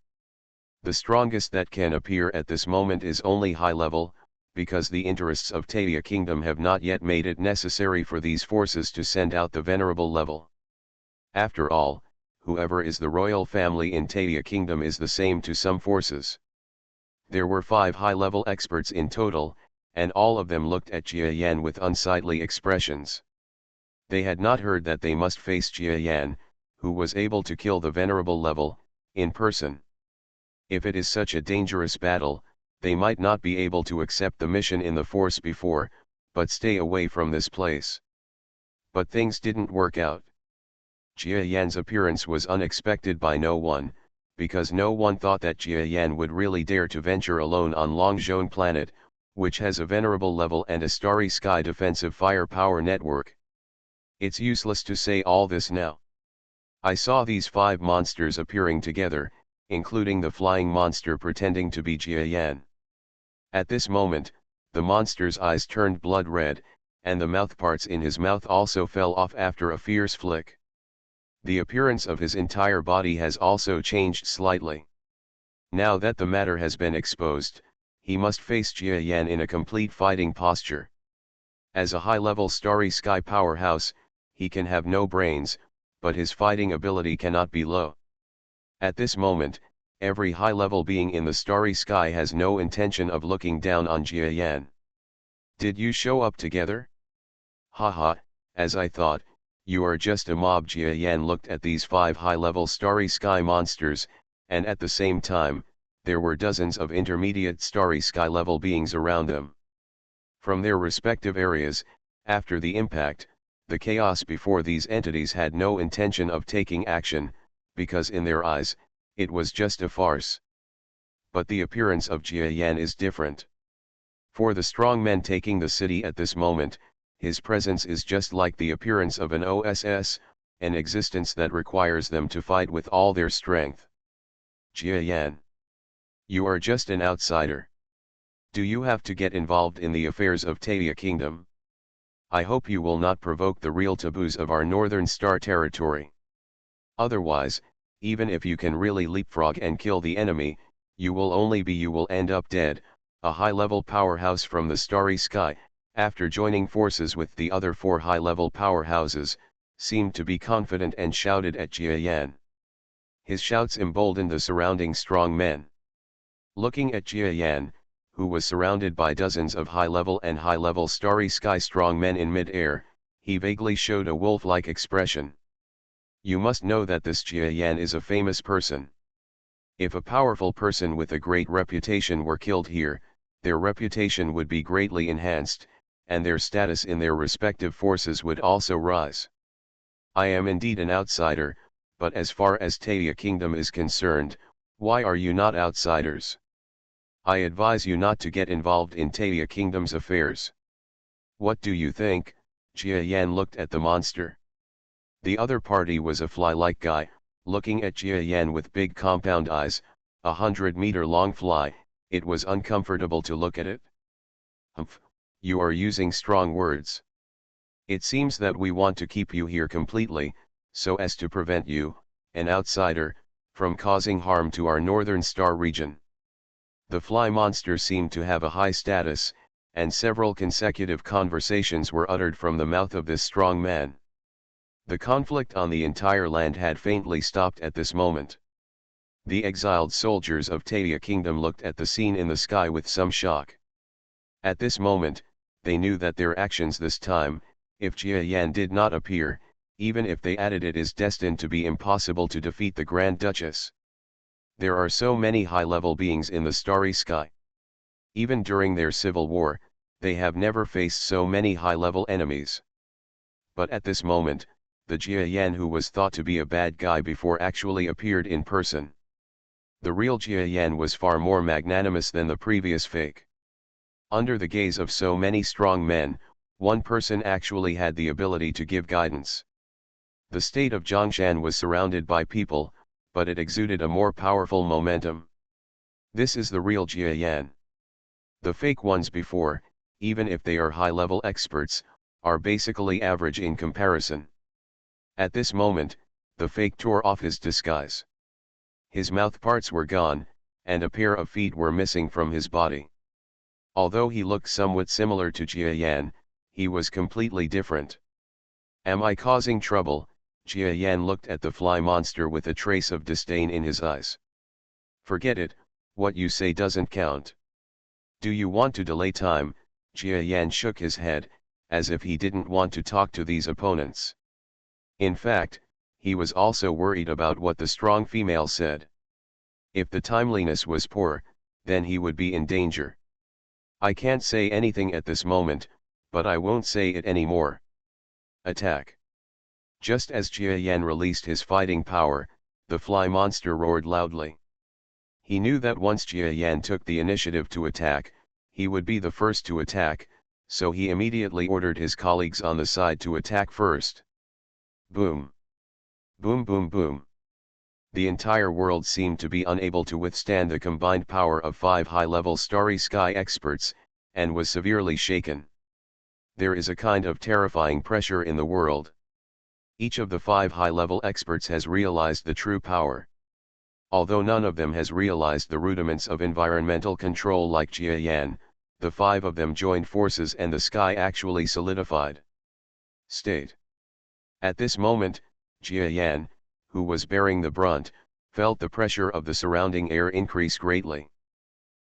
The strongest that can appear at this moment is only high-level, because the interests of Taia Kingdom have not yet made it necessary for these forces to send out the venerable level. After all, whoever is the royal family in Taia Kingdom is the same to some forces. There were 5 high-level experts in total, and all of them looked at Jia Yan with unsightly expressions. They had not heard that they must face Jia Yan, who was able to kill the venerable level, in person. If it is such a dangerous battle, they might not be able to accept the mission in the force before, but stay away from this place. But things didn't work out. Jia Yan's appearance was unexpected by no one, because no one thought that Jia Yan would really dare to venture alone on Longzhong planet, which has a venerable level and a starry sky defensive firepower network. It's useless to say all this now. I saw these 5 monsters appearing together, including the flying monster pretending to be Jia Yan. At this moment, the monster's eyes turned blood red, and the mouthparts in his mouth also fell off after a fierce flick. The appearance of his entire body has also changed slightly. Now that the matter has been exposed, he must face Jia Yan in a complete fighting posture. As a high-level starry sky powerhouse, he can have no brains, but his fighting ability cannot be low. At this moment, every high-level being in the starry sky has no intention of looking down on Jia Yan. Did you show up together? Haha, as I thought, you are just a mob. Jia Yan looked at these 5 high-level starry sky monsters, and at the same time, there were dozens of intermediate starry sky level beings around them. From their respective areas, after the impact, the chaos before these entities had no intention of taking action, because in their eyes, it was just a farce. But the appearance of Jia Yan is different. For the strong men taking the city at this moment, his presence is just like the appearance of an OSS, an existence that requires them to fight with all their strength. Jia Yan, you are just an outsider. Do you have to get involved in the affairs of Taia Kingdom? I hope you will not provoke the real taboos of our northern star territory. Otherwise, even if you can really leapfrog and kill the enemy, you will end up dead. A high-level powerhouse from the starry sky, after joining forces with the other 4 high-level powerhouses, seemed to be confident and shouted at Jia Yan. His shouts emboldened the surrounding strong men. Looking at Jia Yan, who was surrounded by dozens of high-level and high-level starry sky strong men in mid-air, he vaguely showed a wolf-like expression. You must know that this Jia Yan is a famous person. If a powerful person with a great reputation were killed here, their reputation would be greatly enhanced, and their status in their respective forces would also rise. I am indeed an outsider, but as far as Taia Kingdom is concerned, why are you not outsiders? I advise you not to get involved in Taia Kingdom's affairs. What do you think? Jia Yan looked at the monster. The other party was a fly-like guy, looking at Jia Yan with big compound eyes, 100-meter-long fly. It was uncomfortable to look at it. Humph, you are using strong words. It seems that we want to keep you here completely, so as to prevent you, an outsider, from causing harm to our northern star region. The fly monster seemed to have a high status, and several consecutive conversations were uttered from the mouth of this strong man. The conflict on the entire land had faintly stopped at this moment. The exiled soldiers of Taia Kingdom looked at the scene in the sky with some shock. At this moment, they knew that their actions this time, if Jia Yan did not appear, even if they added it, is destined to be impossible to defeat the Grand Duchess. There are so many high-level beings in the starry sky. Even during their civil war, they have never faced so many high-level enemies. But at this moment, the Jia Yan who was thought to be a bad guy before actually appeared in person. The real Jia Yan was far more magnanimous than the previous fake. Under the gaze of so many strong men, one person actually had the ability to give guidance. The state of Zhongshan was surrounded by people, but it exuded a more powerful momentum. This is the real Jia Yan. The fake ones before, even if they are high-level experts, are basically average in comparison. At this moment, the fake tore off his disguise. His mouth parts were gone, and a pair of feet were missing from his body. Although he looked somewhat similar to Jia Yan, he was completely different. Am I causing trouble? Jia Yan looked at the fly monster with a trace of disdain in his eyes. Forget it, what you say doesn't count. Do you want to delay time? Jia Yan shook his head, as if he didn't want to talk to these opponents. In fact, he was also worried about what the strong female said. If the timeliness was poor, then he would be in danger. I can't say anything at this moment, but I won't say it anymore. Attack. Just as Jia Yan released his fighting power, the fly monster roared loudly. He knew that once Jia Yan took the initiative to attack, he would be the first to attack, so he immediately ordered his colleagues on the side to attack first. Boom. Boom boom boom. The entire world seemed to be unable to withstand the combined power of 5 high-level starry sky experts, and was severely shaken. There is a kind of terrifying pressure in the world. Each of the 5 high-level experts has realized the true power. Although none of them has realized the rudiments of environmental control like Jia Yan, the 5 of them joined forces and the sky actually solidified. State. At this moment, Jia Yan, who was bearing the brunt, felt the pressure of the surrounding air increase greatly.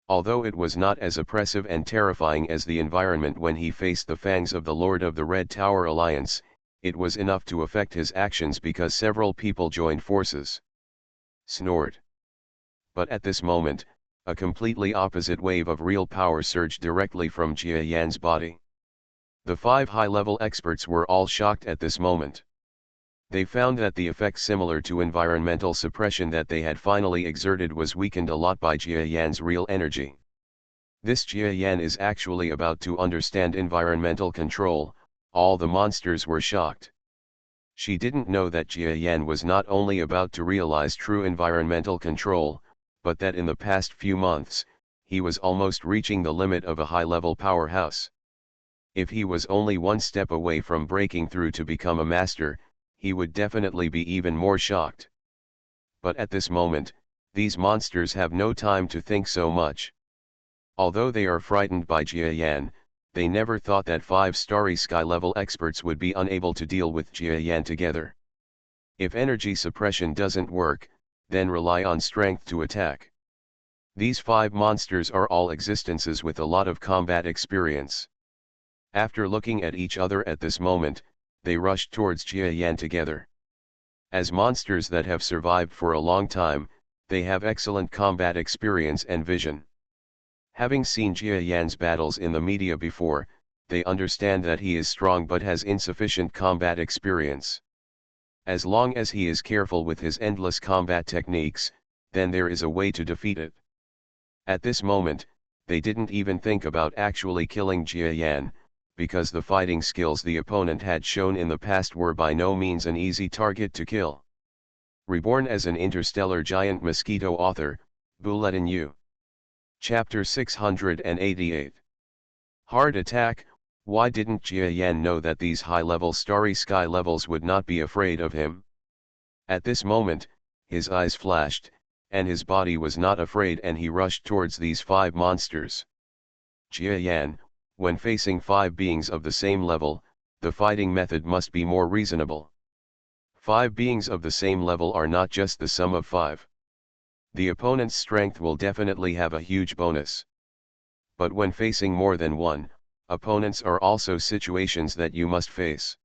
Although it was not as oppressive and terrifying as the environment when he faced the fangs of the Lord of the Red Tower Alliance, it was enough to affect his actions because several people joined forces. Snort. But at this moment, a completely opposite wave of real power surged directly from Jia Yan's body. The 5 high-level experts were all shocked at this moment. They found that the effect similar to environmental suppression that they had finally exerted was weakened a lot by Jia Yan's real energy. This Jia Yan is actually about to understand environmental control. All the monsters were shocked. She didn't know that Jia Yan was not only about to realize true environmental control, but that in the past few months, he was almost reaching the limit of a high-level powerhouse. If he was only one step away from breaking through to become a master, he would definitely be even more shocked. But at this moment, these monsters have no time to think so much. Although they are frightened by Jia Yan, they never thought that 5 starry sky level experts would be unable to deal with Jia Yan together. If energy suppression doesn't work, then rely on strength to attack. These 5 monsters are all existences with a lot of combat experience. After looking at each other at this moment, they rushed towards Jia Yan together. As monsters that have survived for a long time, they have excellent combat experience and vision. Having seen Jia Yan's battles in the media before, they understand that he is strong but has insufficient combat experience. As long as he is careful with his endless combat techniques, then there is a way to defeat it. At this moment, they didn't even think about actually killing Jia Yan, because the fighting skills the opponent had shown in the past were by no means an easy target to kill. Reborn as an Interstellar Giant Mosquito author, Bulletin U. Chapter 688. Hard Attack. Why didn't Jia Yan know that these high-level starry sky levels would not be afraid of him? At this moment, his eyes flashed, and his body was not afraid, and he rushed towards these 5 monsters. Jia Yan, when facing 5 beings of the same level, the fighting method must be more reasonable. 5 beings of the same level are not just the sum of 5. The opponent's strength will definitely have a huge bonus. But when facing more than one, opponents are also situations that you must face.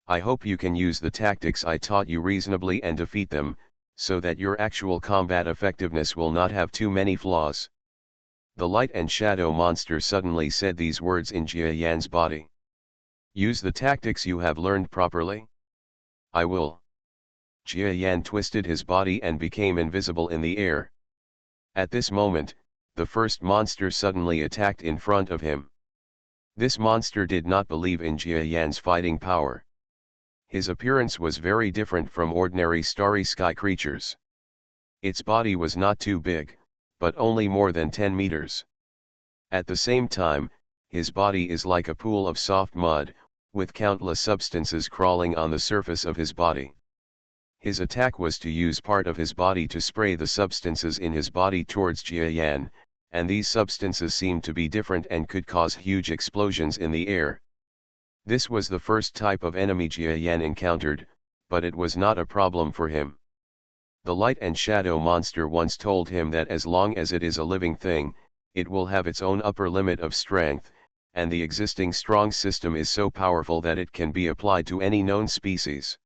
I hope you can use the tactics I taught you reasonably and defeat them, so that your actual combat effectiveness will not have too many flaws. The light and shadow monster suddenly said these words in Jia Yan's body. Use the tactics you have learned properly? I will. Jia Yan twisted his body and became invisible in the air. At this moment, the first monster suddenly attacked in front of him. This monster did not believe in Jia Yan's fighting power. His appearance was very different from ordinary starry sky creatures. Its body was not too big, but only more than 10 meters. At the same time, his body is like a pool of soft mud, with countless substances crawling on the surface of his body. His attack was to use part of his body to spray the substances in his body towards Jia Yan, and these substances seemed to be different and could cause huge explosions in the air. This was the first type of enemy Jia Yan encountered, but it was not a problem for him. The light and shadow monster once told him that as long as it is a living thing, it will have its own upper limit of strength, and the existing strong system is so powerful that it can be applied to any known species.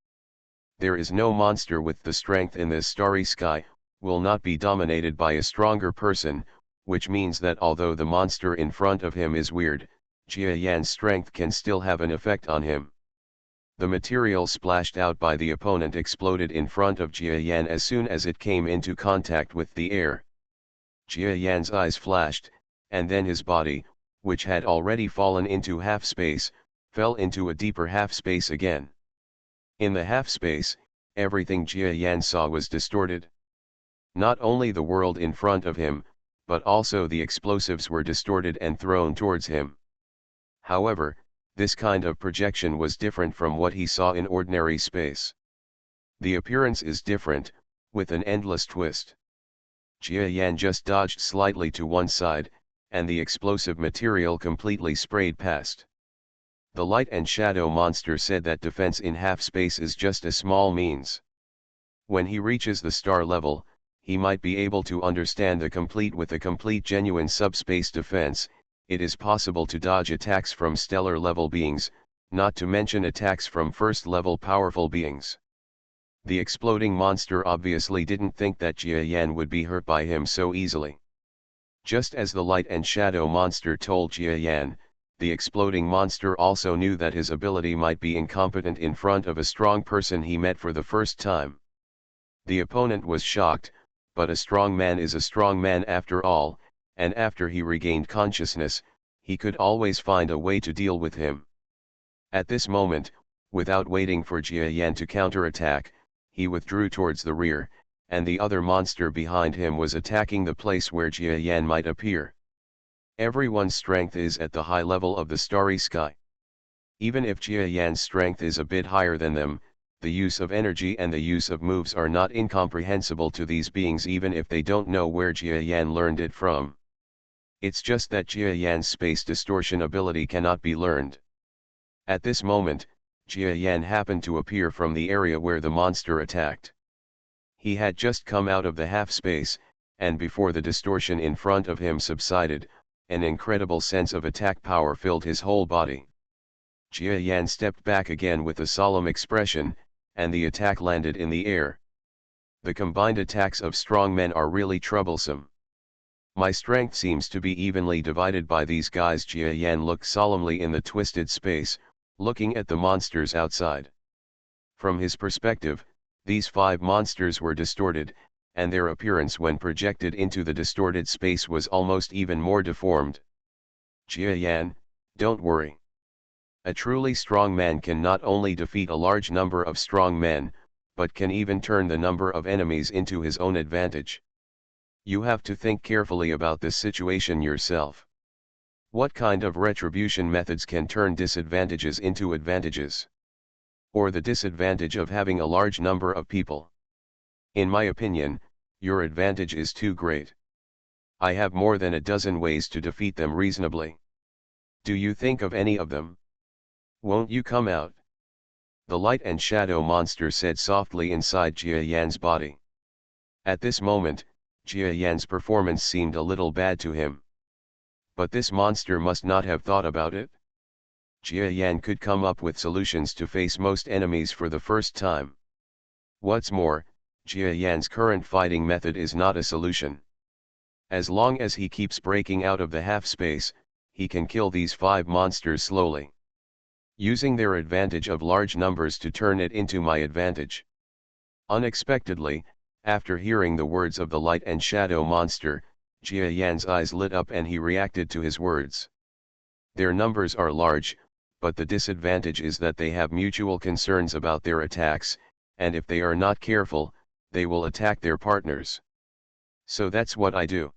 There is no monster with the strength in this starry sky, will not be dominated by a stronger person, which means that although the monster in front of him is weird, Jia Yan's strength can still have an effect on him. The material splashed out by the opponent exploded in front of Jia Yan as soon as it came into contact with the air. Jia Yan's eyes flashed, and then his body, which had already fallen into half-space, fell into a deeper half-space again. In the half-space, everything Jia Yan saw was distorted. Not only the world in front of him, but also the explosives were distorted and thrown towards him. However, this kind of projection was different from what he saw in ordinary space. The appearance is different, with an endless twist. Jia Yan just dodged slightly to one side, and the explosive material completely sprayed past. The light and shadow monster said that defense in half-space is just a small means. When he reaches the star level, he might be able to understand with a complete genuine subspace defense. It is possible to dodge attacks from stellar-level beings, not to mention attacks from first-level powerful beings. The exploding monster obviously didn't think that Jia Yan would be hurt by him so easily. Just as the light and shadow monster told Jia Yan, the exploding monster also knew that his ability might be incompetent in front of a strong person he met for the first time. The opponent was shocked, but a strong man is a strong man after all, and after he regained consciousness, he could always find a way to deal with him. At this moment, without waiting for Jia Yan to counterattack, he withdrew towards the rear, and the other monster behind him was attacking the place where Jia Yan might appear. Everyone's strength is at the high level of the starry sky. Even if Jia Yan's strength is a bit higher than them, the use of energy and the use of moves are not incomprehensible to these beings even if they don't know where Jia Yan learned it from. It's just that Jia Yan's space distortion ability cannot be learned. At this moment, Jia Yan happened to appear from the area where the monster attacked. He had just come out of the half-space, and before the distortion in front of him subsided, an incredible sense of attack power filled his whole body. Jia Yan stepped back again with a solemn expression, and the attack landed in the air. The combined attacks of strong men are really troublesome. My strength seems to be evenly divided by these guys. Jia Yan looked solemnly in the twisted space, looking at the monsters outside. From his perspective, these 5 monsters were distorted, and their appearance when projected into the distorted space was almost even more deformed. Jia Yan, don't worry. A truly strong man can not only defeat a large number of strong men, but can even turn the number of enemies into his own advantage. You have to think carefully about this situation yourself. What kind of retribution methods can turn disadvantages into advantages? Or the disadvantage of having a large number of people? In my opinion, your advantage is too great. I have more than a dozen ways to defeat them reasonably. Do you think of any of them? Won't you come out? The light and shadow monster said softly inside Jia Yan's body. At this moment, Jia Yan's performance seemed a little bad to him. But this monster must not have thought about it. Jia Yan could come up with solutions to face most enemies for the first time. What's more, Jia Yan's current fighting method is not a solution. As long as he keeps breaking out of the half-space, he can kill these 5 monsters slowly, using their advantage of large numbers to turn it into my advantage. Unexpectedly, after hearing the words of the light and shadow monster, Jia Yan's eyes lit up and he reacted to his words. Their numbers are large, but the disadvantage is that they have mutual concerns about their attacks, and if they are not careful, they will attack their partners. So that's what I do.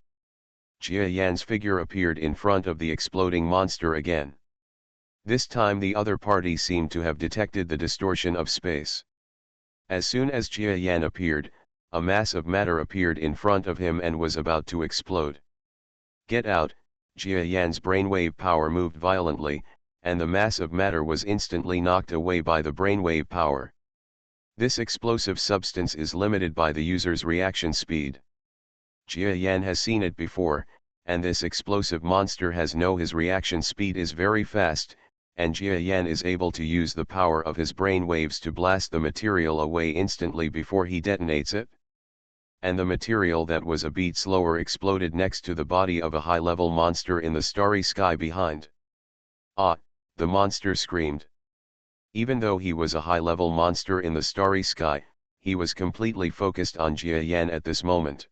Jia Yan's figure appeared in front of the exploding monster again. This time the other party seemed to have detected the distortion of space. As soon as Jia Yan appeared, a mass of matter appeared in front of him and was about to explode. Get out! Jia Yan's brainwave power moved violently, and the mass of matter was instantly knocked away by the brainwave power. This explosive substance is limited by the user's reaction speed. Jia Yan has seen it before, and this explosive monster has known his reaction speed is very fast, and Jia Yan is able to use the power of his brain waves to blast the material away instantly before he detonates it. And the material that was a beat slower exploded next to the body of a high-level monster in the starry sky behind. Ah! The monster screamed. Even though he was a high-level monster in the starry sky, he was completely focused on Jia Yan at this moment.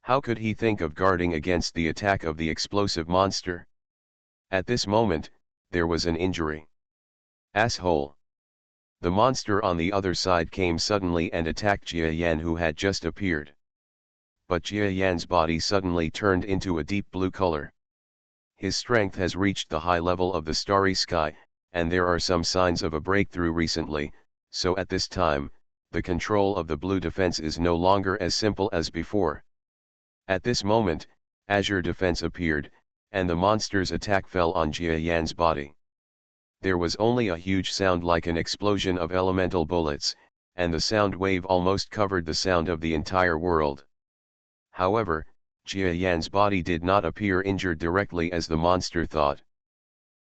How could he think of guarding against the attack of the explosive monster? At this moment, there was an injury. Asshole! The monster on the other side came suddenly and attacked Jia Yan, who had just appeared. But Jia Yan's body suddenly turned into a deep blue color. His strength has reached the high level of the starry sky, and there are some signs of a breakthrough recently, so at this time, the control of the blue defense is no longer as simple as before. At this moment, Azure Defense appeared, and the monster's attack fell on Jia Yan's body. There was only a huge sound like an explosion of elemental bullets, and the sound wave almost covered the sound of the entire world. However, Jia Yan's body did not appear injured directly as the monster thought.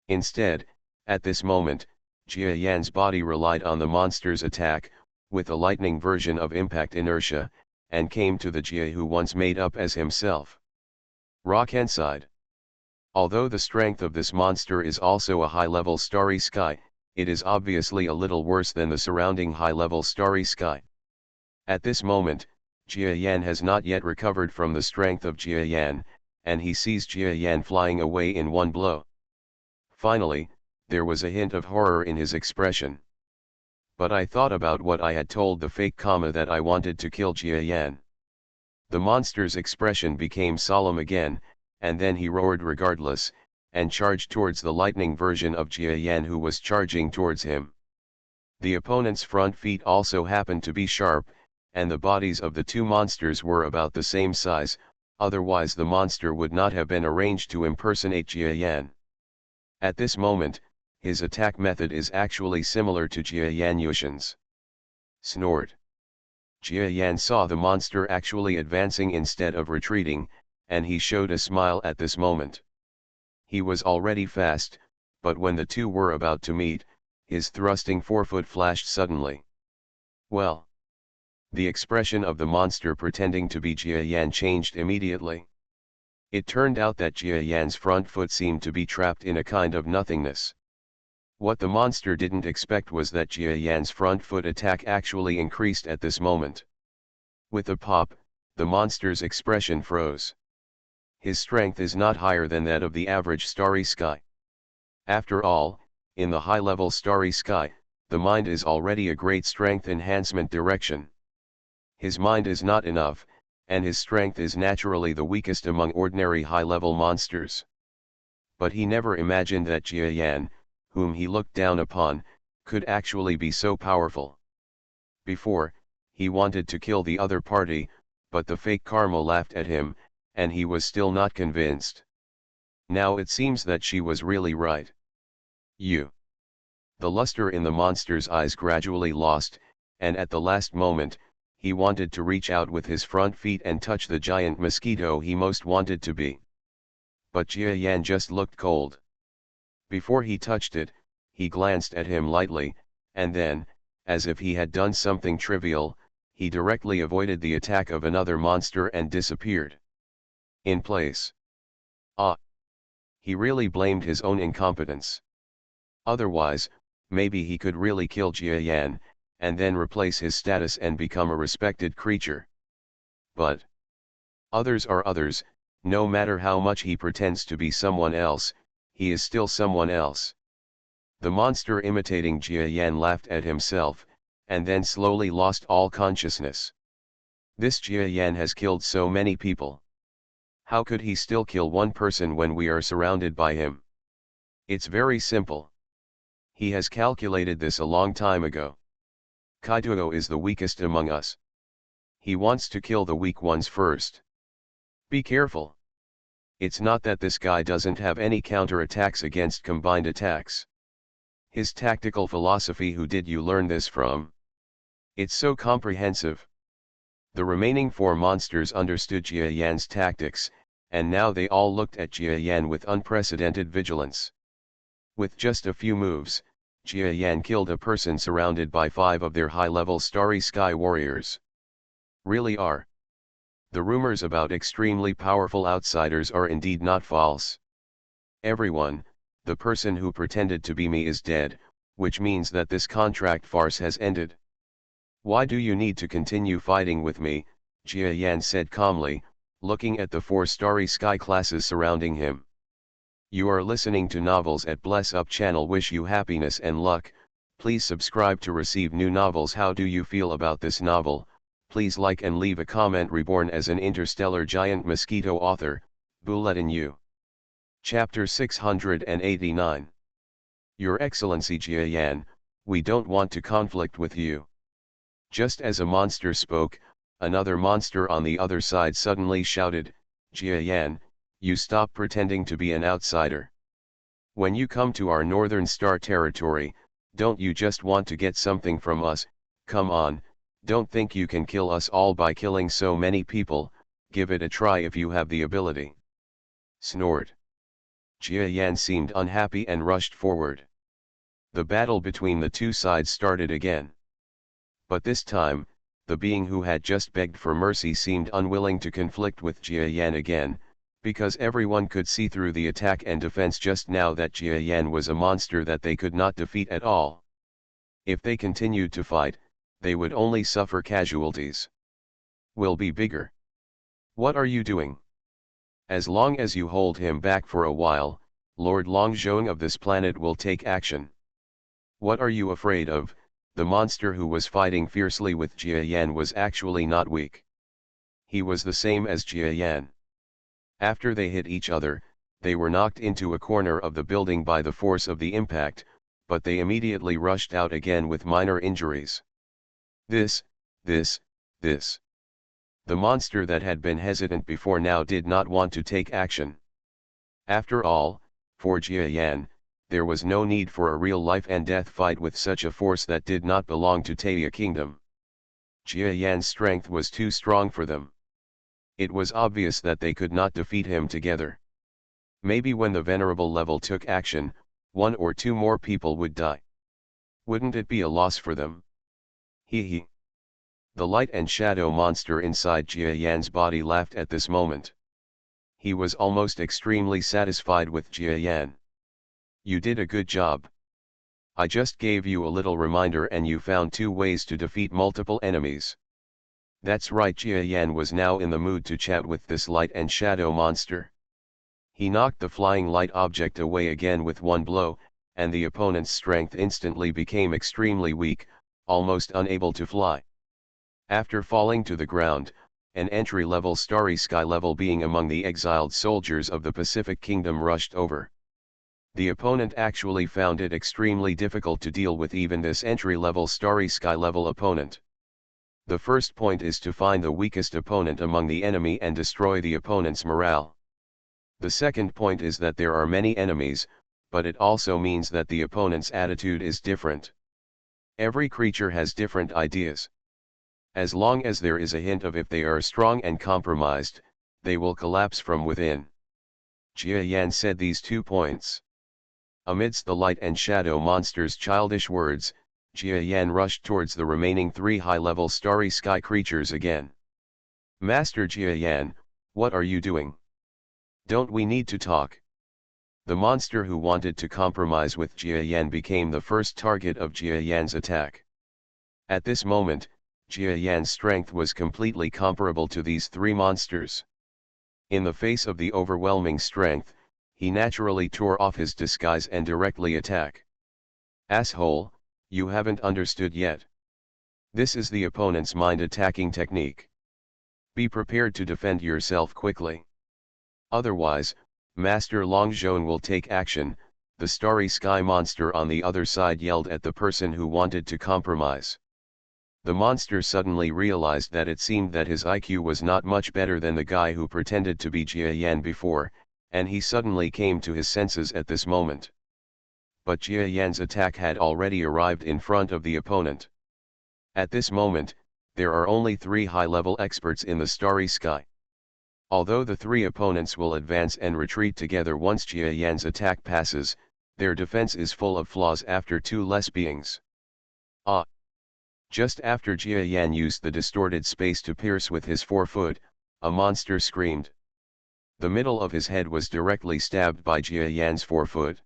Instead, at this moment, Jia Yan's body relied on the monster's attack, with a lightning version of impact inertia, and came to the Jia who once made up as himself. Rock inside. Although the strength of this monster is also a high-level starry sky, it is obviously a little worse than the surrounding high-level starry sky. At this moment, Jia Yan has not yet recovered from the strength of Jia Yan, and he sees Jia Yan flying away in one blow. Finally, there was a hint of horror in his expression. But I thought about what I had told the fake comma that I wanted to kill Jia Yan. The monster's expression became solemn again, and then he roared regardless, and charged towards the lightning version of Jia Yan who was charging towards him. The opponent's front feet also happened to be sharp, and the bodies of the two monsters were about the same size, otherwise the monster would not have been arranged to impersonate Jia Yan. At this moment, his attack method is actually similar to Jia Yan Yushin's. Snort. Jia Yan saw the monster actually advancing instead of retreating, and he showed a smile at this moment. He was already fast, but when the two were about to meet, his thrusting forefoot flashed suddenly. Well. The expression of the monster pretending to be Jia Yan changed immediately. It turned out that Jia Yan's front foot seemed to be trapped in a kind of nothingness. What the monster didn't expect was that Jia Yan's front foot attack actually increased at this moment. With a pop, the monster's expression froze. His strength is not higher than that of the average starry sky. After all, in the high-level starry sky, the mind is already a great strength enhancement direction. His mind is not enough, and his strength is naturally the weakest among ordinary high-level monsters. But he never imagined that Jia Yan, whom he looked down upon, could actually be so powerful. Before, he wanted to kill the other party, but the fake karma laughed at him, and he was still not convinced. Now it seems that she was really right. You. The luster in the monster's eyes gradually lost, and at the last moment, he wanted to reach out with his front feet and touch the giant mosquito he most wanted to be. But Jia Yan just looked cold. Before he touched it, he glanced at him lightly, and then, as if he had done something trivial, he directly avoided the attack of another monster and disappeared. In place. Ah! He really blamed his own incompetence. Otherwise, maybe he could really kill Jia Yan, and then replace his status and become a respected creature. But others are others, no matter how much he pretends to be someone else, he is still someone else. The monster imitating Jia Yan laughed at himself, and then slowly lost all consciousness. This Jia Yan has killed so many people. How could he still kill one person when we are surrounded by him? It's very simple. He has calculated this a long time ago. Kaituo is the weakest among us. He wants to kill the weak ones first. Be careful. It's not that this guy doesn't have any counterattacks against combined attacks. His tactical philosophy, who did you learn this from? It's so comprehensive. The remaining 4 monsters understood Jia Yan's tactics, and now they all looked at Jia Yan with unprecedented vigilance. With just a few moves, Jia Yan killed a person surrounded by 5 of their high-level Starry Sky warriors. Really are. The rumors about extremely powerful outsiders are indeed not false. Everyone, the person who pretended to be me is dead, which means that this contract farce has ended. Why do you need to continue fighting with me? Jia Yan said calmly, looking at the 4 Starry Sky classes surrounding him. You are listening to novels at Bless Up channel. Wish you happiness and luck. Please subscribe to receive new novels. How do you feel about this novel? Please like and leave a comment. Reborn as an interstellar giant mosquito. Author, Buletin Yu. Chapter 689. Your Excellency Jia Yan, we don't want to conflict with you. Just as a monster spoke, another monster on the other side suddenly shouted, Jia Yan, you stop pretending to be an outsider. When you come to our Northern Star territory, don't you just want to get something from us? Come on, don't think you can kill us all by killing so many people. Give it a try if you have the ability. Snort. Jia Yan seemed unhappy and rushed forward. The battle between the 2 sides started again. But this time, the being who had just begged for mercy seemed unwilling to conflict with Jia Yan again, because everyone could see through the attack and defense just now that Jia Yan was a monster that they could not defeat at all. If they continued to fight, they would only suffer casualties. Will be bigger. What are you doing? As long as you hold him back for a while, Lord Longzhong of this planet will take action. What are you afraid of? The monster who was fighting fiercely with Jia Yan was actually not weak. He was the same as Jia Yan. After they hit each other, they were knocked into a corner of the building by the force of the impact, but they immediately rushed out again with minor injuries. This. The monster that had been hesitant before now did not want to take action. After all, for Jia Yan, there was no need for a real life and death fight with such a force that did not belong to Taya Kingdom. Jia Yan's strength was too strong for them. It was obvious that they could not defeat him together. Maybe when the Venerable level took action, 1 or 2 more people would die. Wouldn't it be a loss for them? Hee. The light and shadow monster inside Jia Yan's body laughed at this moment. He was almost extremely satisfied with Jia Yan. You did a good job. I just gave you a little reminder and you found 2 ways to defeat multiple enemies. That's right. Jia Yan was now in the mood to chat with this light and shadow monster. He knocked the flying light object away again with 1 blow, and the opponent's strength instantly became extremely weak, almost unable to fly. After falling to the ground, an entry-level Starry Sky level being among the exiled soldiers of the Pacific Kingdom rushed over. The opponent actually found it extremely difficult to deal with even this entry-level Starry Sky level opponent. The first point is to find the weakest opponent among the enemy and destroy the opponent's morale. The second point is that there are many enemies, but it also means that the opponent's attitude is different. Every creature has different ideas. As long as there is a hint of if they are strong and compromised, they will collapse from within. Jia Yan said these 2 points. Amidst the light and shadow monster's childish words, Jia Yan rushed towards the remaining 3 high-level starry sky creatures again. Master Jia Yan, what are you doing? Don't we need to talk? The monster who wanted to compromise with Jia Yan became the first target of Jia Yan's attack. At this moment, Jia Yan's strength was completely comparable to these 3 monsters. In the face of the overwhelming strength, he naturally tore off his disguise and directly attack. Asshole, you haven't understood yet. This is the opponent's mind attacking technique. Be prepared to defend yourself quickly. Otherwise, Master Longzhong will take action, the starry sky monster on the other side yelled at the person who wanted to compromise. The monster suddenly realized that it seemed that his IQ was not much better than the guy who pretended to be Jia Yan before, and he suddenly came to his senses at this moment. But Jia Yan's attack had already arrived in front of the opponent. At this moment, there are only 3 high-level experts in the starry sky. Although the 3 opponents will advance and retreat together once Jia Yan's attack passes, their defense is full of flaws after 2 less beings. Just after Jia Yan used the distorted space to pierce with his forefoot, a monster screamed. The middle of his head was directly stabbed by Jia Yan's forefoot.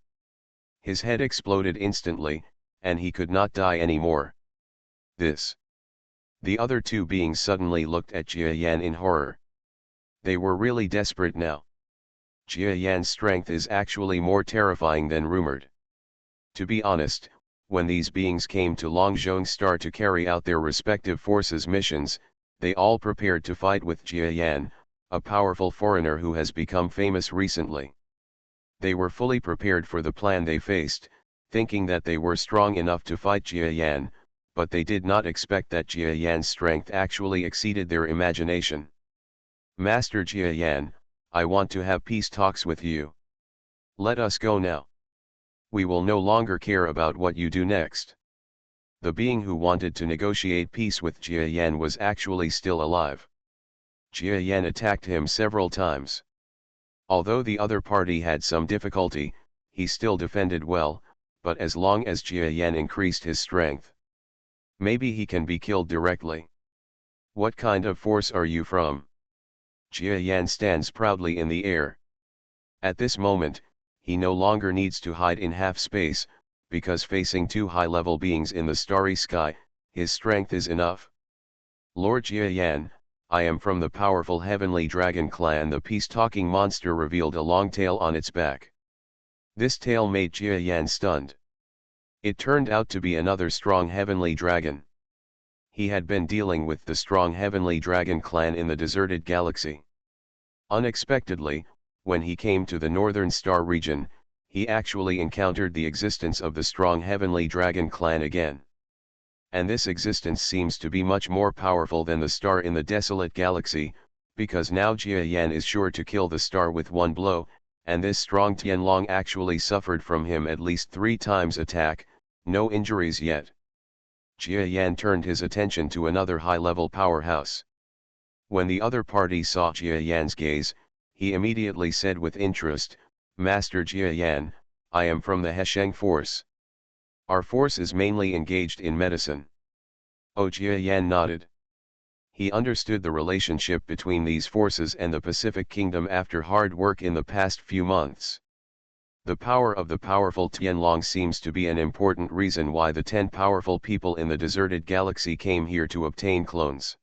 His head exploded instantly, and he could not die anymore. The other 2 beings suddenly looked at Jia Yan in horror. They were really desperate now. Jia Yan's strength is actually more terrifying than rumored. To be honest, when these beings came to Longzhong Star to carry out their respective forces' missions, they all prepared to fight with Jia Yan, a powerful foreigner who has become famous recently. They were fully prepared for the plan they faced, thinking that they were strong enough to fight Jia Yan, but they did not expect that Jia Yan's strength actually exceeded their imagination. Master Jia Yan, I want to have peace talks with you. Let us go now. We will no longer care about what you do next. The being who wanted to negotiate peace with Jia Yan was actually still alive. Jia Yan attacked him several times. Although the other party had some difficulty, he still defended well, but as long as Jia Yan increased his strength, maybe he can be killed directly. What kind of force are you from? Jia Yan stands proudly in the air. At this moment, he no longer needs to hide in half space, because facing 2 high-level beings in the starry sky, his strength is enough. Lord Jia Yan, I am from the powerful heavenly dragon clan. The peace-talking monster revealed a long tail on its back. This tail made Jia Yan stunned. It turned out to be another strong heavenly dragon. He had been dealing with the strong heavenly dragon clan in the deserted galaxy. Unexpectedly, when he came to the northern star region, he actually encountered the existence of the strong heavenly dragon clan again. And this existence seems to be much more powerful than the star in the desolate galaxy, because now Jia Yan is sure to kill the star with 1 blow, and this strong Tianlong actually suffered from him at least 3 times attack, no injuries yet. Jia Yan turned his attention to another high-level powerhouse. When the other party saw Jia Yan's gaze, he immediately said with interest, Master Jia Yan, I am from the Hesheng force. Our force is mainly engaged in medicine. Oh, Jia Yan nodded. He understood the relationship between these forces and the Pacific Kingdom after hard work in the past few months. The power of the powerful Tianlong seems to be an important reason why the 10 powerful people in the deserted galaxy came here to obtain clones.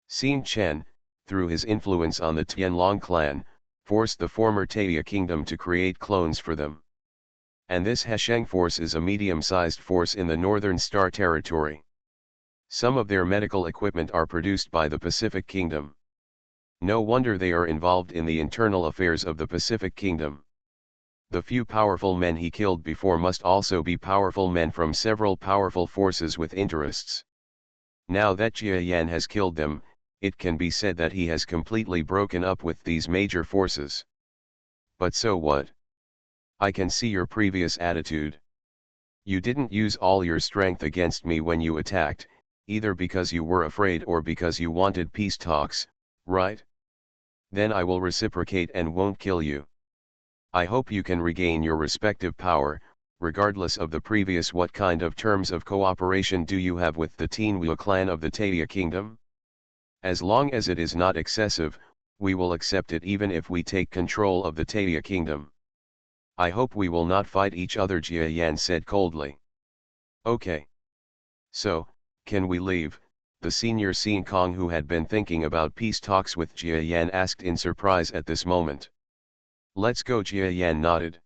Xin Chen, through his influence on the Tianlong clan, forced the former Taia kingdom to create clones for them. And this Hesheng force is a medium-sized force in the northern star territory. Some of their medical equipment are produced by the Pacific Kingdom. No wonder they are involved in the internal affairs of the Pacific Kingdom. The few powerful men he killed before must also be powerful men from several powerful forces with interests. Now that Jia Yan has killed them, it can be said that he has completely broken up with these major forces. But so what? I can see your previous attitude. You didn't use all your strength against me when you attacked, either because you were afraid or because you wanted peace talks, right? Then I will reciprocate and won't kill you. I hope you can regain your respective power, regardless of the previous. What kind of terms of cooperation do you have with the Tianwu clan of the Taia kingdom? As long as it is not excessive, we will accept it even if we take control of the Taia kingdom. I hope we will not fight each other, Jia Yan said coldly. Okay. So, can we leave? The senior Xin Kong, who had been thinking about peace talks with Jia Yan, asked in surprise at this moment. Let's go, Jia Yan nodded.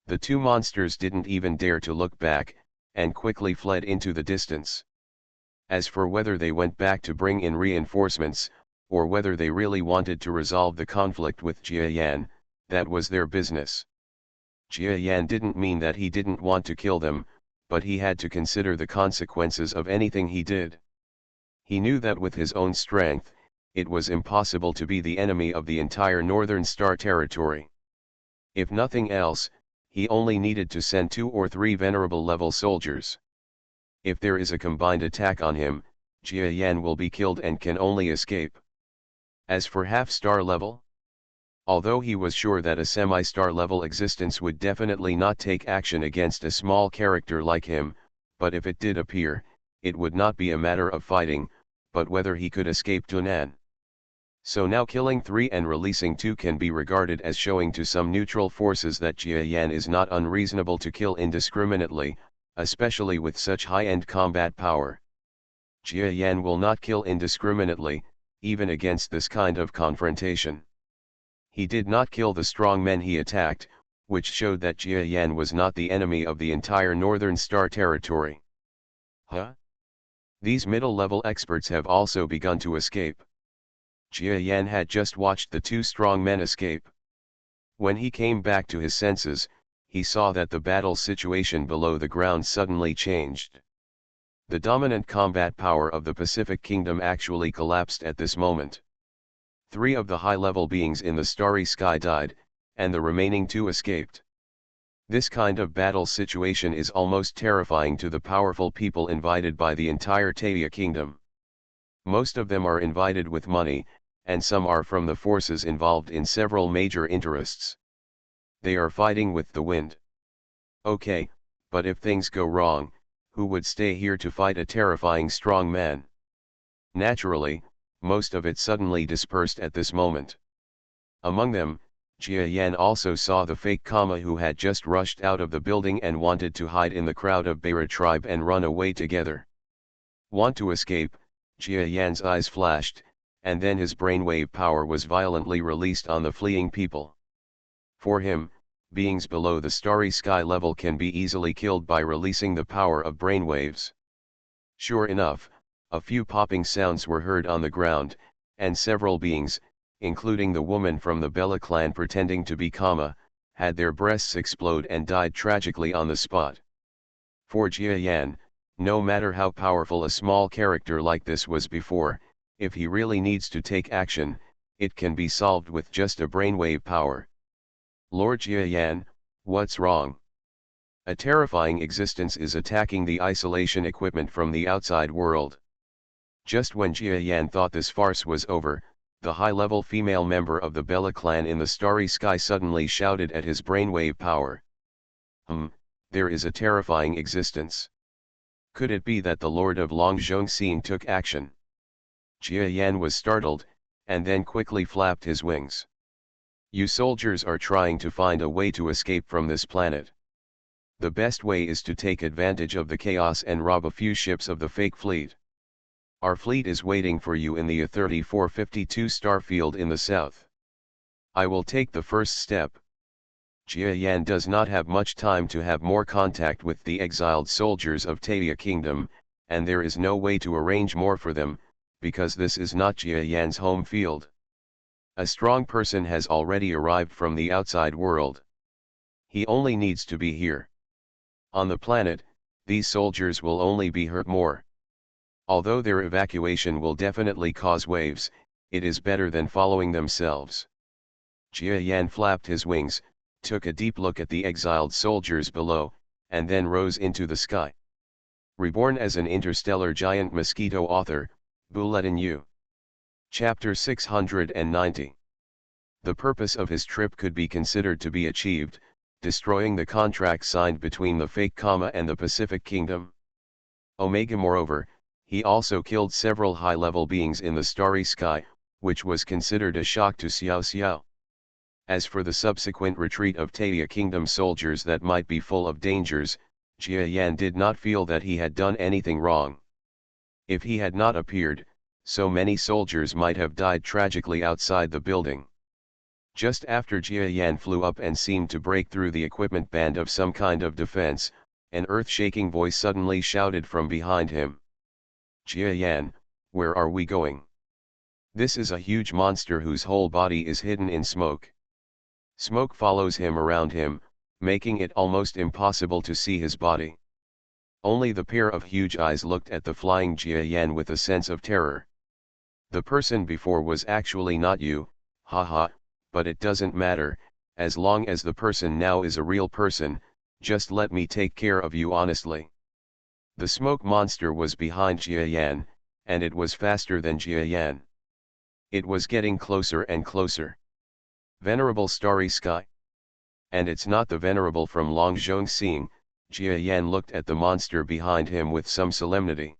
The two monsters didn't even dare to look back, and quickly fled into the distance. As for whether they went back to bring in reinforcements, or whether they really wanted to resolve the conflict with Jia Yan, that was their business. Jia Yan didn't mean that he didn't want to kill them, but he had to consider the consequences of anything he did. He knew that with his own strength, it was impossible to be the enemy of the entire Northern Star territory. If nothing else, he only needed to send 2 or 3 venerable level soldiers. If there is a combined attack on him, Jia Yan will be killed and can only escape. As for half-star level, although he was sure that a semi-star level existence would definitely not take action against a small character like him, but if it did appear, it would not be a matter of fighting, but whether he could escape Tunan. So now killing 3 and releasing 2 can be regarded as showing to some neutral forces that Jia Yan is not unreasonable to kill indiscriminately, especially with such high-end combat power. Jia Yan will not kill indiscriminately, even against this kind of confrontation. He did not kill the strong men he attacked, which showed that Jia Yan was not the enemy of the entire Northern Star territory. Huh? These middle-level experts have also begun to escape. Jia Yan had just watched the 2 strong men escape. When he came back to his senses, he saw that the battle situation below the ground suddenly changed. The dominant combat power of the Pacific Kingdom actually collapsed at this moment. 3 of the high-level beings in the starry sky died, and the remaining 2 escaped. This kind of battle situation is almost terrifying to the powerful people invited by the entire Taia kingdom. Most of them are invited with money, and some are from the forces involved in several major interests. They are fighting with the wind. Okay, but if things go wrong, who would stay here to fight a terrifying strong man? Naturally, most of it suddenly dispersed at this moment. Among them, Jia Yan also saw the fake Kama, who had just rushed out of the building and wanted to hide in the crowd of Beira tribe and run away together. Want to escape? Jia Yan's eyes flashed, and then his brainwave power was violently released on the fleeing people. For him, beings below the starry sky level can be easily killed by releasing the power of brainwaves. Sure enough, a few popping sounds were heard on the ground, and several beings, including the woman from the Bella clan pretending to be Kama, had their breasts explode and died tragically on the spot. For Jia Yan, no matter how powerful a small character like this was before, if he really needs to take action, it can be solved with just a brainwave power. Lord Jia Yan, what's wrong? A terrifying existence is attacking the isolation equipment from the outside world. Just when Jia Yan thought this farce was over, the high-level female member of the Bella clan in the starry sky suddenly shouted at his brainwave power. There is a terrifying existence. Could it be that the Lord of Longzhongxing took action? Jia Yan was startled, and then quickly flapped his wings. You soldiers are trying to find a way to escape from this planet. The best way is to take advantage of the chaos and rob a few ships of the fake fleet. Our fleet is waiting for you in the 3452 star field in the south. I will take the first step. Jia Yan does not have much time to have more contact with the exiled soldiers of Taia Kingdom, and there is no way to arrange more for them, because this is not Jia Yan's home field. A strong person has already arrived from the outside world. He only needs to be here. On the planet, these soldiers will only be hurt more. Although their evacuation will definitely cause waves, it is better than following themselves. Jia Yan flapped his wings, took a deep look at the exiled soldiers below, and then rose into the sky. Reborn as an interstellar giant mosquito. Author, Bulletin U. Chapter 690. The purpose of his trip could be considered to be achieved, destroying the contract signed between the fake comma and the Pacific Kingdom. Omega. Moreover, he also killed several high-level beings in the starry sky, which was considered a shock to Xiao Xiao. As for the subsequent retreat of Taya Kingdom soldiers that might be full of dangers, Jia Yan did not feel that he had done anything wrong. If he had not appeared, so many soldiers might have died tragically outside the building. Just after Jia Yan flew up and seemed to break through the equipment band of some kind of defense, an earth-shaking voice suddenly shouted from behind him. Jia Yan, where are we going? This is a huge monster whose whole body is hidden in smoke. Smoke follows him around him, making it almost impossible to see his body. Only the pair of huge eyes looked at the flying Jia Yan with a sense of terror. The person before was actually not you, haha, but it doesn't matter, as long as the person now is a real person, just let me take care of you honestly. The smoke monster was behind Jia Yan, and it was faster than Jia Yan. It was getting closer and closer. Venerable starry sky. And it's not the venerable from Longzhong Xing. Jia Yan looked at the monster behind him with some solemnity.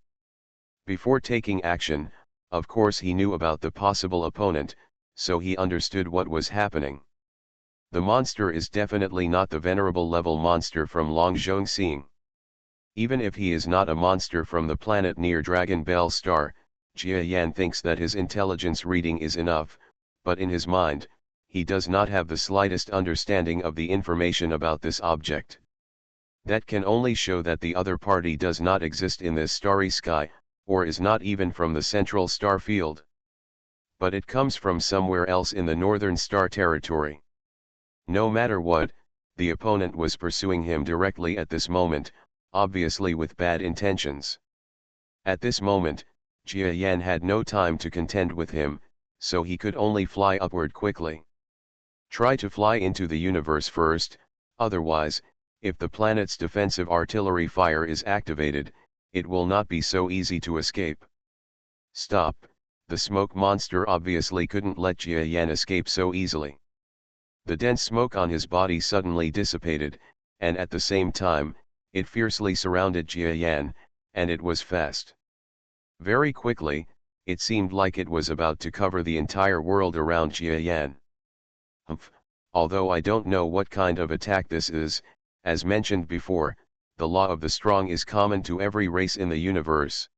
Before taking action, of course he knew about the possible opponent, so he understood what was happening. The monster is definitely not the venerable level monster from Longzhong Xing. Even if he is not a monster from the planet near Dragon Bell Star, Jia Yan thinks that his intelligence reading is enough, but in his mind, he does not have the slightest understanding of the information about this object. That can only show that the other party does not exist in this starry sky, or is not even from the central star field. But it comes from somewhere else in the northern star territory. No matter what, the opponent was pursuing him directly at this moment, obviously with bad intentions. At this moment, Jia Yan had no time to contend with him, so he could only fly upward quickly. Try to fly into the universe first, otherwise, if the planet's defensive artillery fire is activated, it will not be so easy to escape. Stop, the smoke monster obviously couldn't let Jia Yan escape so easily. The dense smoke on his body suddenly dissipated, and at the same time, it fiercely surrounded Jia Yan, and it was fast. Very quickly, it seemed like it was about to cover the entire world around Jia Yan. Although I don't know what kind of attack this is, as mentioned before, the law of the strong is common to every race in the universe.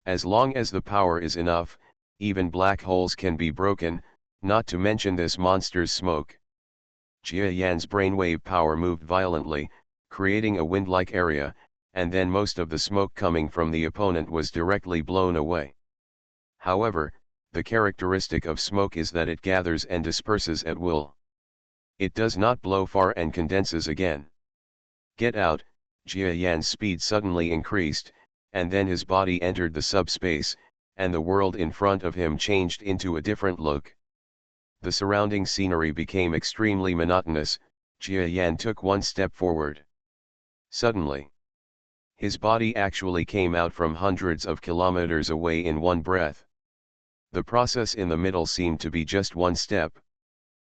As long as the power is enough, even black holes can be broken, not to mention this monster's smoke. Jia Yan's brainwave power moved violently, creating a wind-like area, and then most of the smoke coming from the opponent was directly blown away. However, the characteristic of smoke is that it gathers and disperses at will. It does not blow far and condenses again. Get out, Jia Yan's speed suddenly increased, and then his body entered the subspace, and the world in front of him changed into a different look. The surrounding scenery became extremely monotonous. Jia Yan took one step forward. Suddenly, his body actually came out from hundreds of kilometers away in one breath. The process in the middle seemed to be just one step.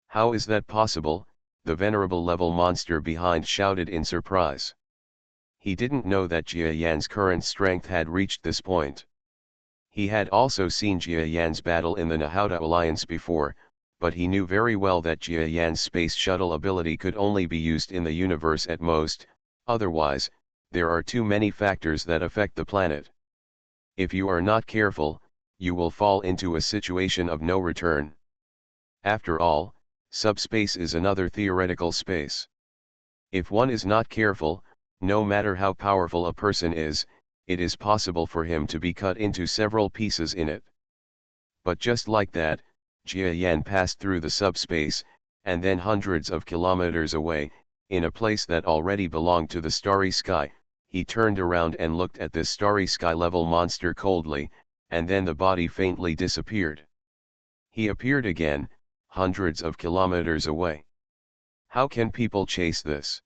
How is that possible? The venerable level monster behind shouted in surprise. He didn't know that Jia Yan's current strength had reached this point. He had also seen Jia Yan's battle in the Nahouda Alliance before, but he knew very well that Jia Yan's space shuttle ability could only be used in the universe at most, otherwise, there are too many factors that affect the planet. If you are not careful, you will fall into a situation of no return. After all, subspace is another theoretical space. If one is not careful, no matter how powerful a person is, it is possible for him to be cut into several pieces in it. But just like that, Jia Yan passed through the subspace, and then hundreds of kilometers away, in a place that already belonged to the starry sky, he turned around and looked at this starry sky-level monster coldly, and then the body faintly disappeared. He appeared again, hundreds of kilometers away. How can people chase this?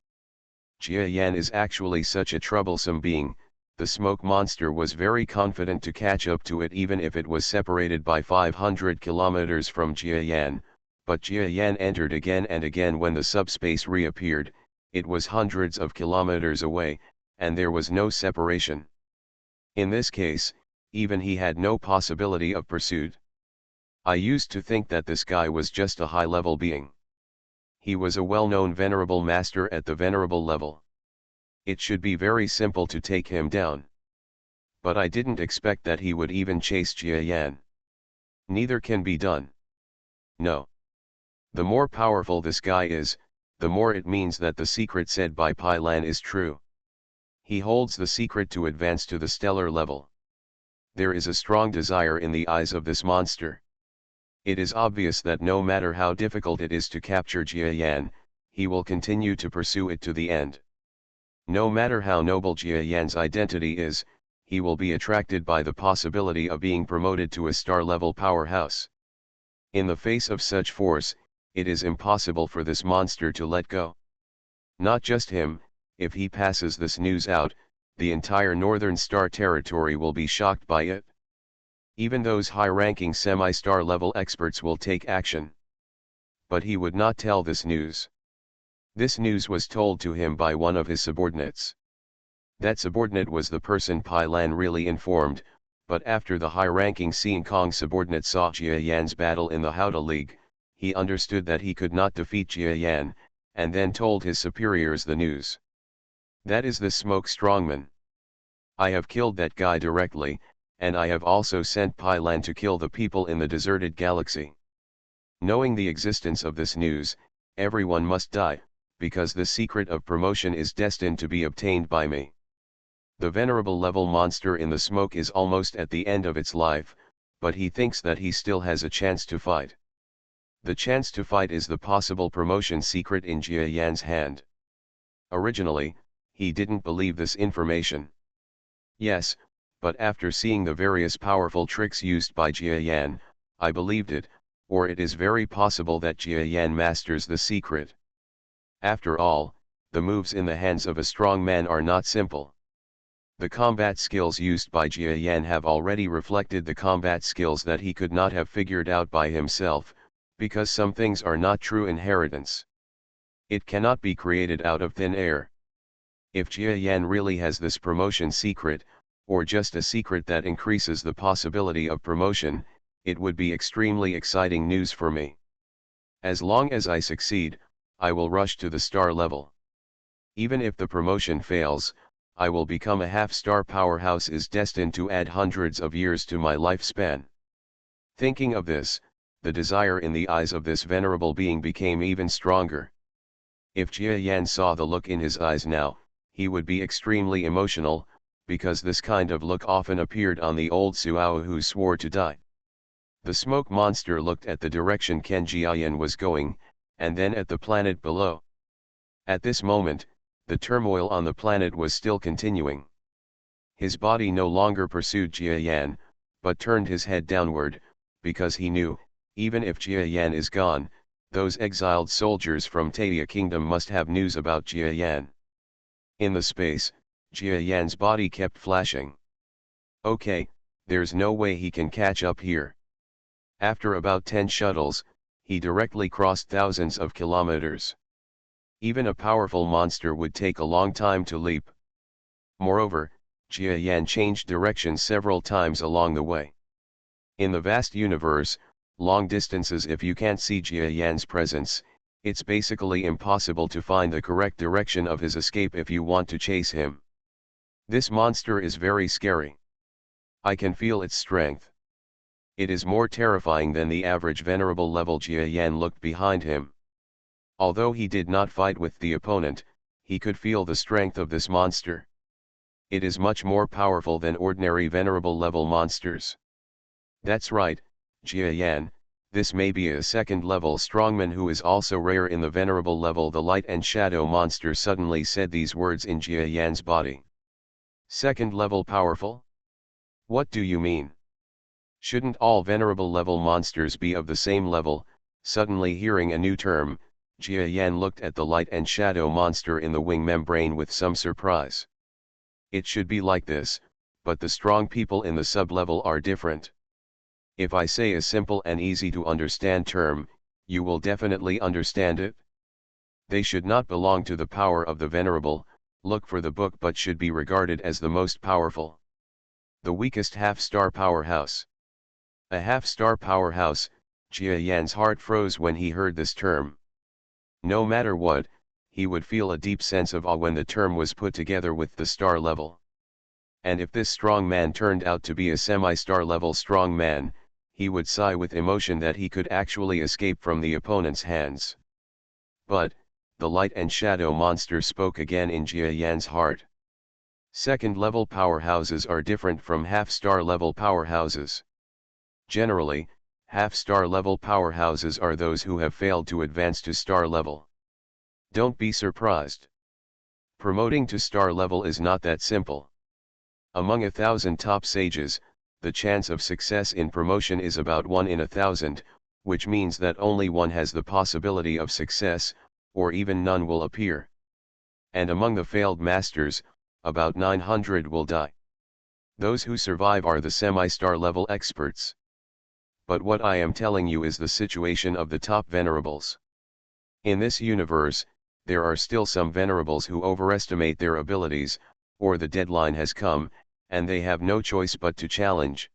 Jia Yan is actually such a troublesome being. The smoke monster was very confident to catch up to it even if it was separated by 500 kilometers from Jia Yan, but Jia Yan entered again and again when the subspace reappeared. It was hundreds of kilometers away, and there was no separation. In this case, even he had no possibility of pursuit. I used to think that this guy was just a high-level being. He was a well-known venerable master at the venerable level. It should be very simple to take him down. But I didn't expect that he would even chase Jia Yan. Neither can be done. No. The more powerful this guy is, the more it means that the secret said by Pai Lan is true. He holds the secret to advance to the stellar level. There is a strong desire in the eyes of this monster. It is obvious that no matter how difficult it is to capture Jia Yan, he will continue to pursue it to the end. No matter how noble Jia Yan's identity is, he will be attracted by the possibility of being promoted to a star-level powerhouse. In the face of such force, it is impossible for this monster to let go. Not just him, if he passes this news out, the entire Northern Star territory will be shocked by it. Even those high-ranking semi-star level experts will take action. But he would not tell this news. This news was told to him by one of his subordinates. That subordinate was the person Pai Lan really informed, but after the high-ranking Sean Kong subordinate saw Jia Yan's battle in the Howda League, he understood that he could not defeat Jia Yan, and then told his superiors the news. That is the smoke strongman. I have killed that guy directly, and I have also sent Pai Lan to kill the people in the deserted galaxy. Knowing the existence of this news, everyone must die, because the secret of promotion is destined to be obtained by me. The venerable level monster in the smoke is almost at the end of its life, but he thinks that he still has a chance to fight. The chance to fight is the possible promotion secret in Jia Yan's hand. Originally, he didn't believe this information. Yes, but after seeing the various powerful tricks used by Jia Yan, I believed it, or it is very possible that Jia Yan masters the secret. After all, the moves in the hands of a strong man are not simple. The combat skills used by Jia Yan have already reflected the combat skills that he could not have figured out by himself, because some things are not true inheritance. It cannot be created out of thin air. If Jia Yan really has this promotion secret, or just a secret that increases the possibility of promotion, it would be extremely exciting news for me. As long as I succeed, I will rush to the star level. Even if the promotion fails, I will become a half-star powerhouse is destined to add hundreds of years to my lifespan. Thinking of this, the desire in the eyes of this venerable being became even stronger. If Jia Yan saw the look in his eyes now, he would be extremely emotional, because this kind of look often appeared on the old Suao who swore to die. The smoke monster looked at the direction Ken Jiayan was going, and then at the planet below. At this moment, the turmoil on the planet was still continuing. His body no longer pursued Jia Yan, but turned his head downward, because he knew, even if Jia Yan is gone, those exiled soldiers from Taya Kingdom must have news about Jia Yan. In the space, Jia Yan's body kept flashing. Okay, there's no way he can catch up here. After about 10 shuttles, he directly crossed thousands of kilometers. Even a powerful monster would take a long time to leap. Moreover, Jia Yan changed direction several times along the way. In the vast universe, long distances if you can't see Jia Yan's presence, it's basically impossible to find the correct direction of his escape if you want to chase him. This monster is very scary. I can feel its strength. It is more terrifying than the average venerable level Jia Yan looked behind him. Although he did not fight with the opponent, he could feel the strength of this monster. It is much more powerful than ordinary venerable level monsters. That's right, Jia Yan, this may be a second level strongman who is also rare in the venerable level. The light and shadow monster suddenly said these words in Jia Yan's body. Second level powerful? What do you mean? Shouldn't all venerable level monsters be of the same level? Suddenly hearing a new term, Jia Yan looked at the light and shadow monster in the wing membrane with some surprise. It should be like this, but the strong people in the sub-level are different. If I say a simple and easy to understand term, you will definitely understand it. They should not belong to the power of the venerable, look for the book, but should be regarded as the most powerful. The weakest half-star powerhouse. A half-star powerhouse. Jia Yan's heart froze when he heard this term. No matter what, he would feel a deep sense of awe when the term was put together with the star level. And if this strong man turned out to be a semi-star level strong man, he would sigh with emotion that he could actually escape from the opponent's hands. But, the light and shadow monster spoke again in Jia Yan's heart. Second level powerhouses are different from half-star level powerhouses. Generally, half-star level powerhouses are those who have failed to advance to star level. Don't be surprised. Promoting to star level is not that simple. Among 1,000 top sages, the chance of success in promotion is about 1 in 1,000, which means that only one has the possibility of success, or even none will appear. And among the failed masters, about 900 will die. Those who survive are the semi-star level experts. But what I am telling you is the situation of the top venerables. In this universe, there are still some venerables who overestimate their abilities, or the deadline has come, and they have no choice but to challenge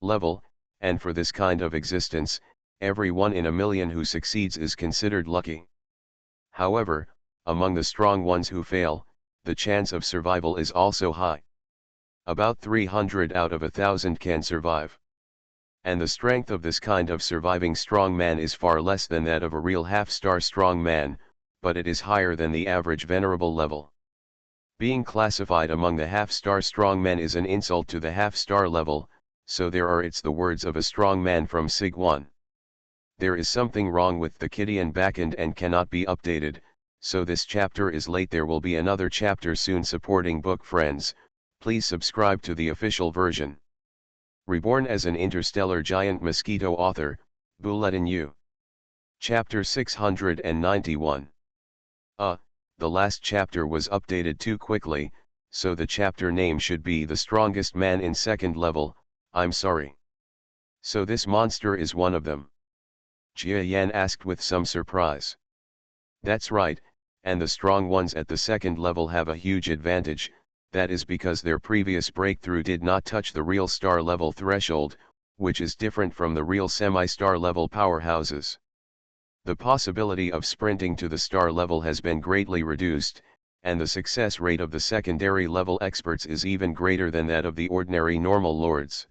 level, and for this kind of existence, every 1 in a million who succeeds is considered lucky. However, among the strong ones who fail, the chance of survival is also high. About 300 out of 1,000 can survive. And the strength of this kind of surviving strong man is far less than that of a real half-star strong man, but it is higher than the average venerable level. Being classified among the half-star strong men is an insult to the half-star level, so there are it's the words of a strong man from Sig 1. There is something wrong with the Kidian backend and cannot be updated, so this chapter is late. There will be another chapter soon. Supporting book friends, please subscribe to the official version. Reborn as an interstellar giant mosquito. Author, Bulletin U. Chapter 691. The last chapter was updated too quickly, so the chapter name should be The Strongest Man in Second Level. I'm sorry. So this monster is one of them? Jia Yan asked with some surprise. That's right, and the strong ones at the second level have a huge advantage. That is because their previous breakthrough did not touch the real star level threshold, which is different from the real semi-star level powerhouses. The possibility of sprinting to the star level has been greatly reduced, and the success rate of the secondary level experts is even greater than that of the ordinary normal lords.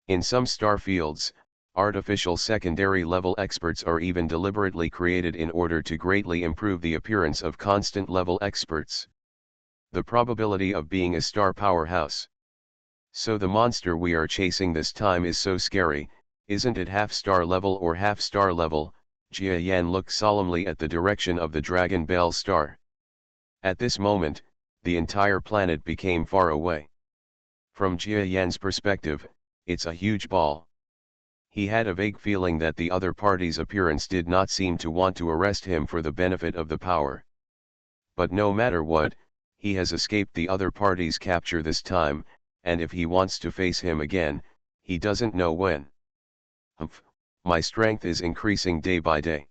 In some star fields, artificial secondary level experts are even deliberately created in order to greatly improve the appearance of constant level experts. The probability of being a star powerhouse. So the monster we are chasing this time is so scary, isn't it? Half-star level or half-star level? Jia Yan looked solemnly at the direction of the Dragon Bell star. At this moment, the entire planet became far away. From Jia Yan's perspective, it's a huge ball. He had a vague feeling that the other party's appearance did not seem to want to arrest him for the benefit of the power. But no matter what, he has escaped the other party's capture this time, and if he wants to face him again, he doesn't know when. My strength is increasing day by day.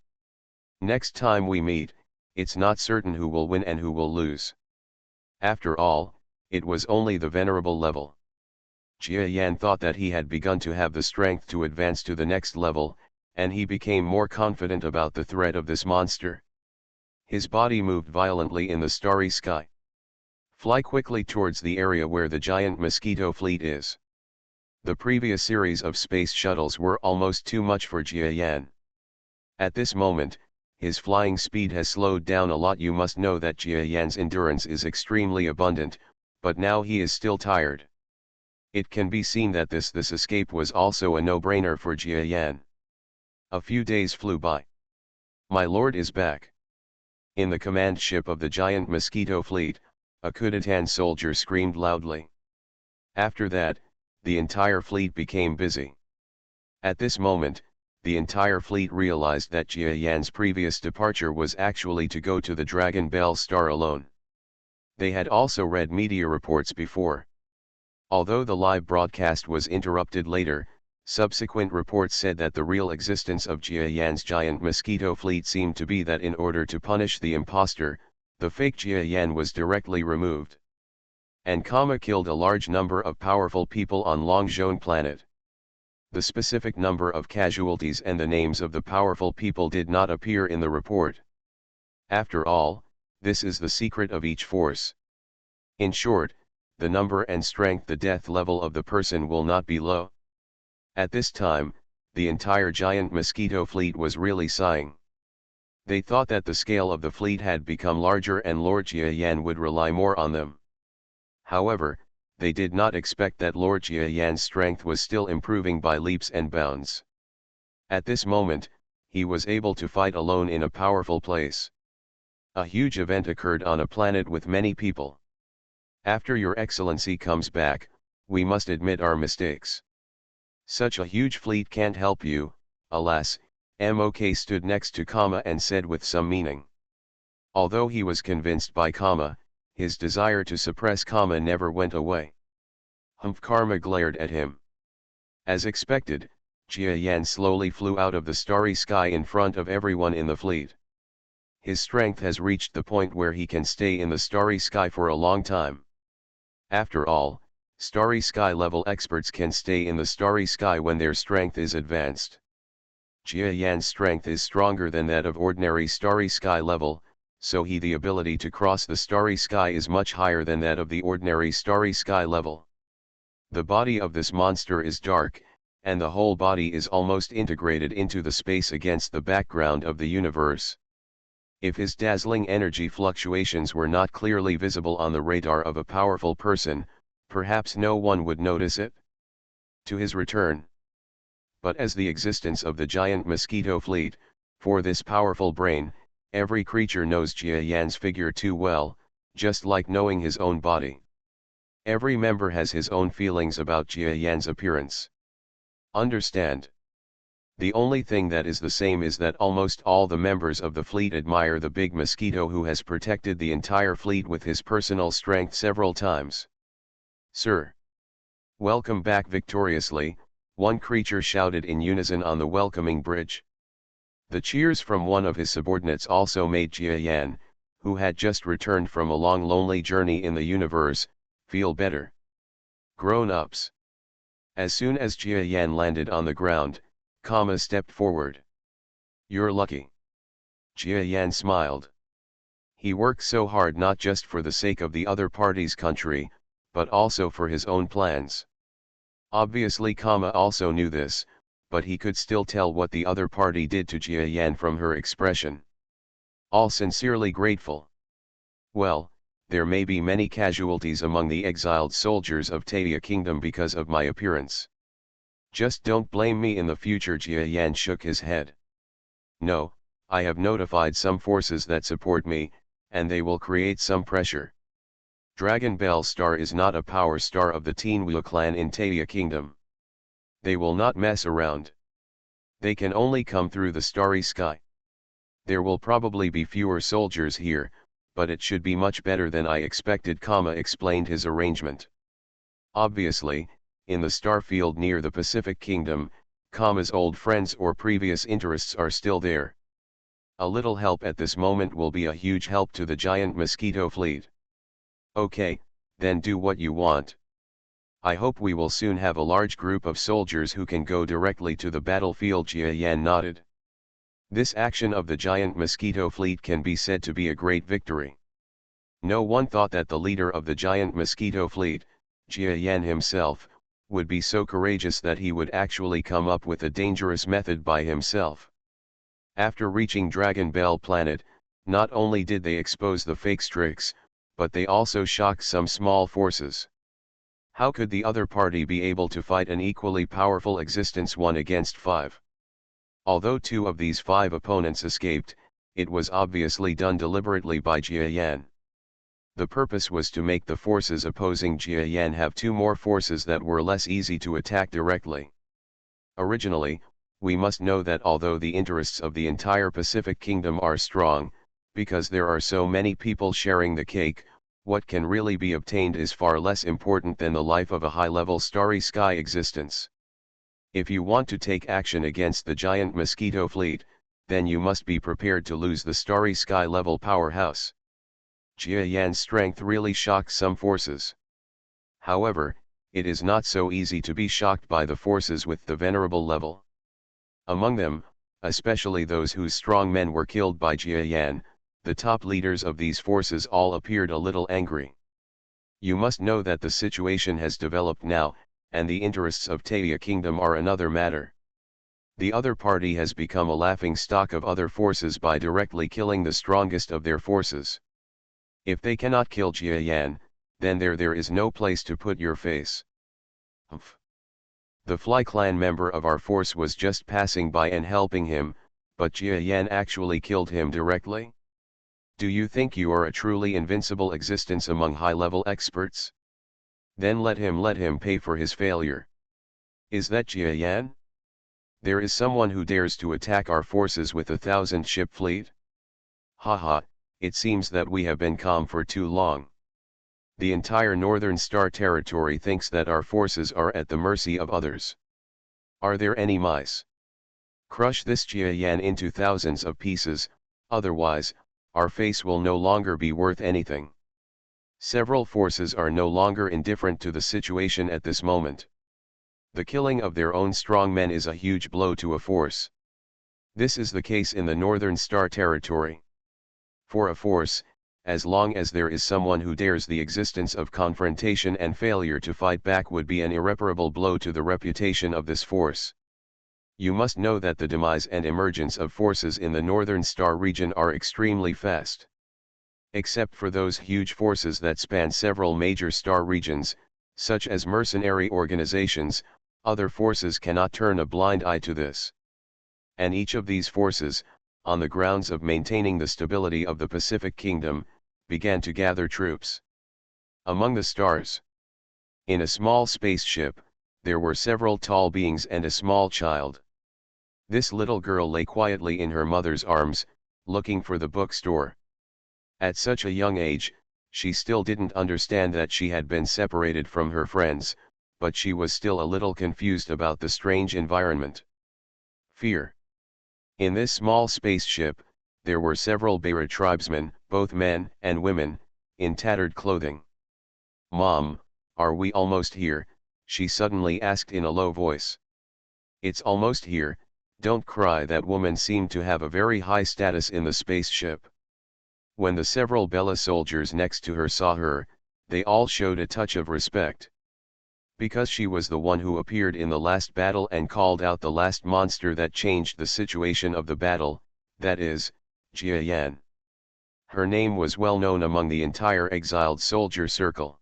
Next time we meet, it's not certain who will win and who will lose. After all, it was only the venerable level. Jia Yan thought that he had begun to have the strength to advance to the next level, and he became more confident about the threat of this monster. His body moved violently in the starry sky. Fly quickly towards the area where the giant mosquito fleet is. The previous series of space shuttles were almost too much for Jia Yan. At this moment, his flying speed has slowed down a lot. You must know that Jia Yan's endurance is extremely abundant, but now he is still tired. It can be seen that this escape was also a no-brainer for Jia Yan. A few days flew by. My lord is back. In the command ship of the giant mosquito fleet, A Kuditan soldier screamed loudly. After that, the entire fleet became busy. At this moment, the entire fleet realized that Jia Yan's previous departure was actually to go to the Dragon Bell star alone. They had also read media reports before. Although the live broadcast was interrupted later, subsequent reports said that the real existence of Jia Yan's giant Mosquito fleet seemed to be that in order to punish the imposter, the fake Jia Yan was directly removed. And Kama killed a large number of powerful people on Longzhong planet. The specific number of casualties and the names of the powerful people did not appear in the report. After all, this is the secret of each force. In short, the number and strength, the death level of the person will not be low. At this time, the entire giant Mosquito fleet was really sighing. They thought that the scale of the fleet had become larger and Lord Jia Yan would rely more on them. However, they did not expect that Lord Jia Yan's strength was still improving by leaps and bounds. At this moment, he was able to fight alone in a powerful place. A huge event occurred on a planet with many people. After Your Excellency comes back, we must admit our mistakes. Such a huge fleet can't help you, alas. Mok stood next to Kama and said with some meaning. Although he was convinced by Kama, his desire to suppress Kama never went away. Karma glared at him. As expected, Jia Yan slowly flew out of the starry sky in front of everyone in the fleet. His strength has reached the point where he can stay in the starry sky for a long time. After all, starry sky level experts can stay in the starry sky when their strength is advanced. Jia Yan's strength is stronger than that of ordinary starry sky level, so the ability to cross the starry sky is much higher than that of the ordinary starry sky level. The body of this monster is dark, and the whole body is almost integrated into the space against the background of the universe. If his dazzling energy fluctuations were not clearly visible on the radar of a powerful person, perhaps no one would notice it. To his return. But as the existence of the giant Mosquito fleet, for this powerful brain, every creature knows Jia Yan's figure too well, just like knowing his own body. Every member has his own feelings about Jia Yan's appearance. Understand? The only thing that is the same is that almost all the members of the fleet admire the big Mosquito who has protected the entire fleet with his personal strength several times. Sir! Welcome back victoriously, one creature shouted in unison on the welcoming bridge. The cheers from one of his subordinates also made Jia Yan, who had just returned from a long lonely journey in the universe, feel better. Grown-ups. As soon as Jia Yan landed on the ground, Kama stepped forward. You're lucky. Jia Yan smiled. He worked so hard not just for the sake of the other party's country, but also for his own plans. Obviously Kama also knew this, but he could still tell what the other party did to Jia Yan from her expression. All sincerely grateful. Well, there may be many casualties among the exiled soldiers of Taia Kingdom because of my appearance. Just don't blame me in the future. Jia Yan shook his head. No, I have notified some forces that support me, and they will create some pressure. Dragon Bell Star is not a power star of the Tianwu clan in Taia Kingdom. They will not mess around. They can only come through the starry sky. There will probably be fewer soldiers here, but it should be much better than I expected. Kama explained his arrangement. Obviously, in the star field near the Pacific Kingdom, Kama's old friends or previous interests are still there. A little help at this moment will be a huge help to the giant Mosquito fleet. Okay, then do what you want. I hope we will soon have a large group of soldiers who can go directly to the battlefield. Jia Yan nodded. This action of the giant Mosquito fleet can be said to be a great victory. No one thought that the leader of the giant Mosquito fleet, Jia Yan himself, would be so courageous that he would actually come up with a dangerous method by himself. After reaching Dragon Bell planet, not only did they expose the fake Strix, but they also shocked some small forces. How could the other party be able to fight an equally powerful existence 1 against 5? Although 2 of these 5 opponents escaped, it was obviously done deliberately by Jia Yan. The purpose was to make the forces opposing Jia Yan have two more forces that were less easy to attack directly. Originally, we must know that although the interests of the entire Pacific Kingdom are strong, because there are so many people sharing the cake, what can really be obtained is far less important than the life of a high-level starry sky existence. If you want to take action against the giant Mosquito fleet, then you must be prepared to lose the starry sky level powerhouse. Jia Yan's strength really shocked some forces. However, it is not so easy to be shocked by the forces with the venerable level. Among them, especially those whose strong men were killed by Jia Yan, the top leaders of these forces all appeared a little angry. You must know that the situation has developed now, and the interests of Taia Kingdom are another matter. The other party has become a laughing stock of other forces by directly killing the strongest of their forces. If they cannot kill Jia Yan, then there is no place to put your face. Humph. The Fly Clan member of our force was just passing by and helping him, but Jia Yan actually killed him directly? Do you think you are a truly invincible existence among high-level experts? Then let him pay for his failure. Is that Jia Yan? There is someone who dares to attack our forces with 1,000-ship fleet? Haha, it seems that we have been calm for too long. The entire Northern Star territory thinks that our forces are at the mercy of others. Are there any mice? Crush this Jia Yan into thousands of pieces, otherwise, our face will no longer be worth anything. Several forces are no longer indifferent to the situation at this moment. The killing of their own strong men is a huge blow to a force. This is the case in the Northern Star territory. For a force, as long as there is someone who dares, the existence of confrontation and failure to fight back would be an irreparable blow to the reputation of this force. You must know that the demise and emergence of forces in the Northern Star region are extremely fast. Except for those huge forces that span several major star regions, such as mercenary organizations, other forces cannot turn a blind eye to this. And each of these forces, on the grounds of maintaining the stability of the Pacific Kingdom, began to gather troops. Among the stars, in a small spaceship, there were several tall beings and a small child. This little girl lay quietly in her mother's arms, looking for the bookstore. At such a young age, she still didn't understand that she had been separated from her friends, but she was still a little confused about the strange environment. Fear. In this small spaceship, there were several Beira tribesmen, both men and women, in tattered clothing. "Mom, are we almost here?" she suddenly asked in a low voice. "It's almost here, don't cry." That woman seemed to have a very high status in the spaceship. When the several Bella soldiers next to her saw her, they all showed a touch of respect. Because she was the one who appeared in the last battle and called out the last monster that changed the situation of the battle, that is, Jia Yan. Her name was well known among the entire exiled soldier circle.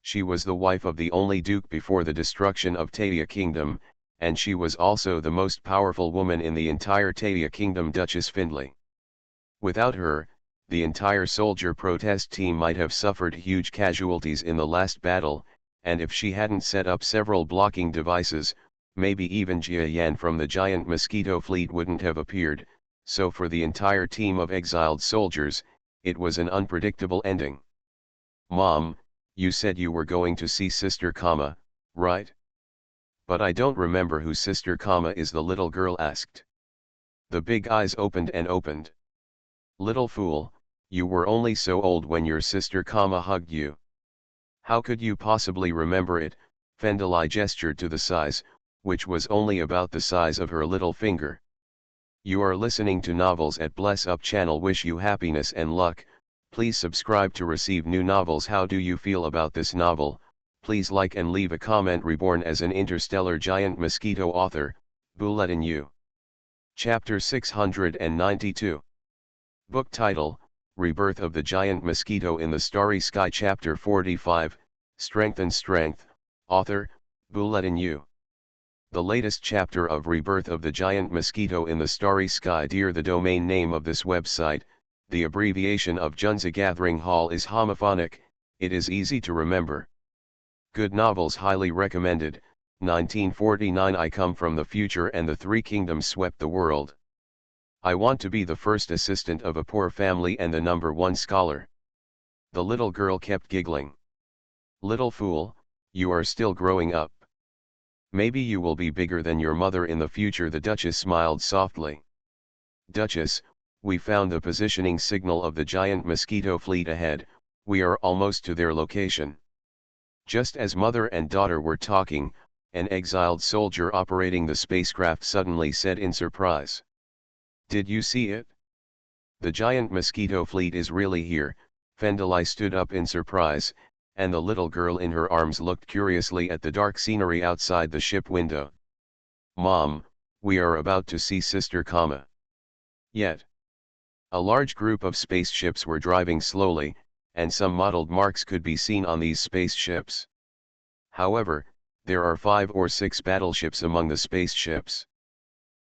She was the wife of the only duke before the destruction of Taia Kingdom, and she was also the most powerful woman in the entire Taia Kingdom, Duchess Findlay. Without her, the entire soldier protest team might have suffered huge casualties in the last battle, and if she hadn't set up several blocking devices, maybe even Jia Yan from the giant Mosquito fleet wouldn't have appeared. So for the entire team of exiled soldiers, it was an unpredictable ending. "Mom, you said you were going to see Sister Kama, right? But I don't remember who Sister Kama is," the little girl asked. The big eyes opened and opened. "Little fool, you were only so old when your Sister Kama hugged you. How could you possibly remember it?" Fendalai gestured to the size, which was only about the size of her little finger. You are listening to Novels at Bless Up channel. Wish you happiness and luck. Please subscribe to receive new novels. How do you feel about this novel? Please like and leave a comment. Reborn as an interstellar giant mosquito. Author, Bulletin U. Chapter 692. Book title, Rebirth of the Giant Mosquito in the Starry Sky. Chapter 45, Strength and Strength. Author, Bulletin U. The latest chapter of Rebirth of the Giant Mosquito in the Starry Sky. Dear, the domain name of this website, The abbreviation of Junza Gathering Hall is homophonic, it is easy to remember. Good novels highly recommended. 1949 I Come from the Future and The Three Kingdoms Swept the World. I Want to Be the First Assistant of a Poor Family and the #1 Scholar. The little girl kept giggling. Little fool, you are still growing up. Maybe you will be bigger than your mother in the future. The Duchess smiled softly. Duchess, we found the positioning signal of the giant Mosquito fleet ahead, we are almost to their location. Just as mother and daughter were talking, an exiled soldier operating the spacecraft suddenly said in surprise. Did you see it? The giant Mosquito fleet is really here. Fendeli stood up in surprise, and the little girl in her arms looked curiously at the dark scenery outside the ship window. Mom, we are about to see Sister, Yet. A large group of spaceships were driving slowly, and some mottled marks could be seen on these spaceships. However, there are 5 or 6 battleships among the spaceships.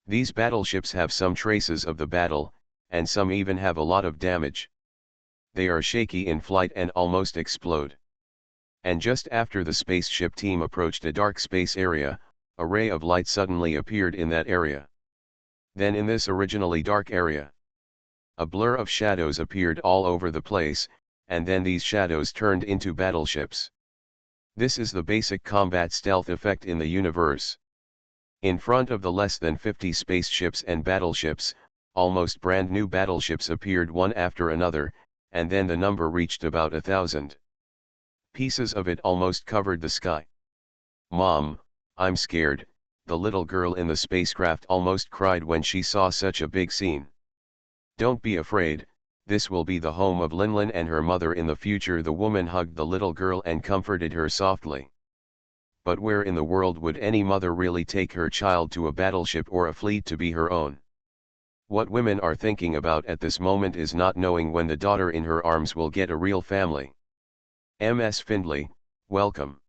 These battleships have some traces of the battle, and some even have a lot of damage. They are shaky in flight and almost explode. And just after the spaceship team approached a dark space area, a ray of light suddenly appeared in that area. Then in this originally dark area, a blur of shadows appeared all over the place, and then these shadows turned into battleships. This is the basic combat stealth effect in the universe. In front of the less than 50 spaceships and battleships, almost brand new battleships appeared one after another, and then the number reached about 1,000. Pieces of it almost covered the sky. Mom, I'm scared, the little girl in the spacecraft almost cried when she saw such a big scene. Don't be afraid, this will be the home of Linlin and her mother in the future. The woman hugged the little girl and comforted her softly. But where in the world would any mother really take her child to a battleship or a fleet to be her own? What women are thinking about at this moment is not knowing when the daughter in her arms will get a real family. Ms. Findlay, welcome.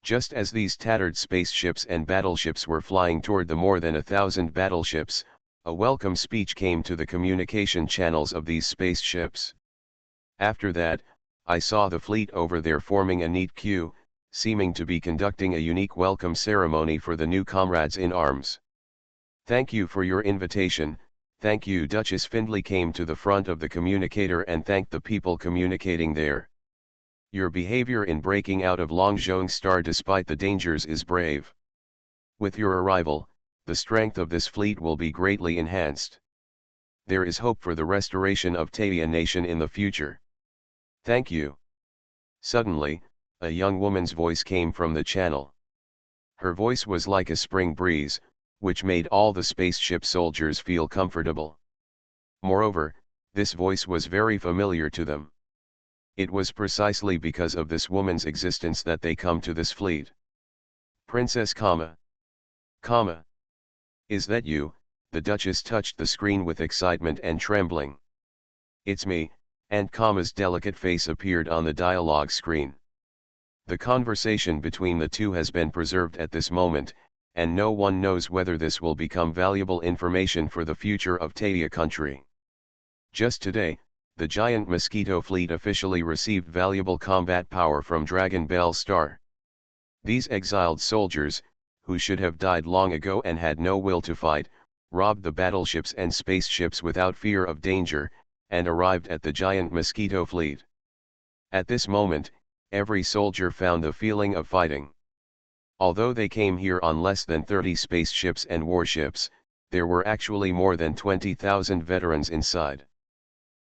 Just as these tattered spaceships and battleships were flying toward the more than 1,000 battleships, a welcome speech came to the communication channels of these spaceships. After that, I saw the fleet over there forming a neat queue, seeming to be conducting a unique welcome ceremony for the new comrades in arms. Thank you for your invitation, thank you. Duchess Findlay came to the front of the communicator and thanked the people communicating there. Your behavior in breaking out of Longzhong Star despite the dangers is brave. With your arrival, the strength of this fleet will be greatly enhanced. There is hope for the restoration of Taia Nation in the future. Thank you. Suddenly, a young woman's voice came from the channel. Her voice was like a spring breeze, which made all the spaceship soldiers feel comfortable. Moreover, this voice was very familiar to them. It was precisely because of this woman's existence that they come to this fleet. Princess, is that you? The Duchess touched the screen with excitement and trembling. It's me, and Kama's delicate face appeared on the dialogue screen. The conversation between the two has been preserved at this moment, and no one knows whether this will become valuable information for the future of Taia country. Just today, the giant Mosquito fleet officially received valuable combat power from Dragon Bell Star. These exiled soldiers, who should have died long ago and had no will to fight, robbed the battleships and spaceships without fear of danger, and arrived at the giant Mosquito fleet. At this moment, every soldier found the feeling of fighting. Although they came here on less than 30 spaceships and warships, there were actually more than 20,000 veterans inside.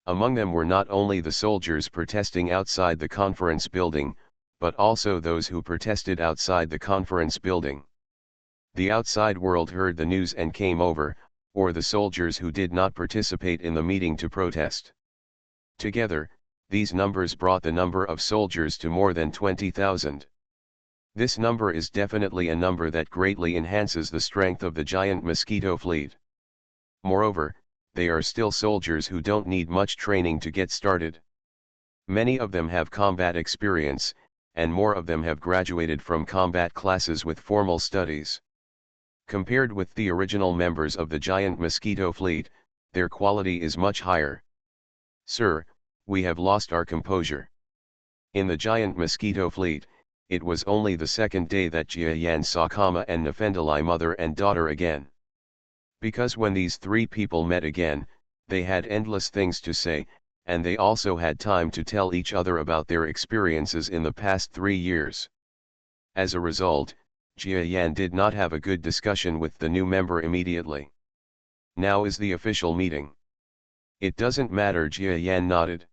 Among them were not only the soldiers protesting outside the conference building, but also those who protested outside the conference building. The outside world heard the news and came over, or the soldiers who did not participate in the meeting to protest. Together, these numbers brought the number of soldiers to more than 20,000. This number is definitely a number that greatly enhances the strength of the giant Mosquito fleet. Moreover, they are still soldiers who don't need much training to get started. Many of them have combat experience, and more of them have graduated from combat classes with formal studies. Compared with the original members of the giant Mosquito fleet, their quality is much higher. Sir, we have lost our composure. In the giant Mosquito fleet, it was only the second day that Jia Yan saw Kama and Nefendali mother and daughter again. Because when these three people met again, they had endless things to say, and they also had time to tell each other about their experiences in the past 3 years. As a result, Jia Yan did not have a good discussion with the new member immediately. Now is the official meeting. It doesn't matter, Jia Yan nodded.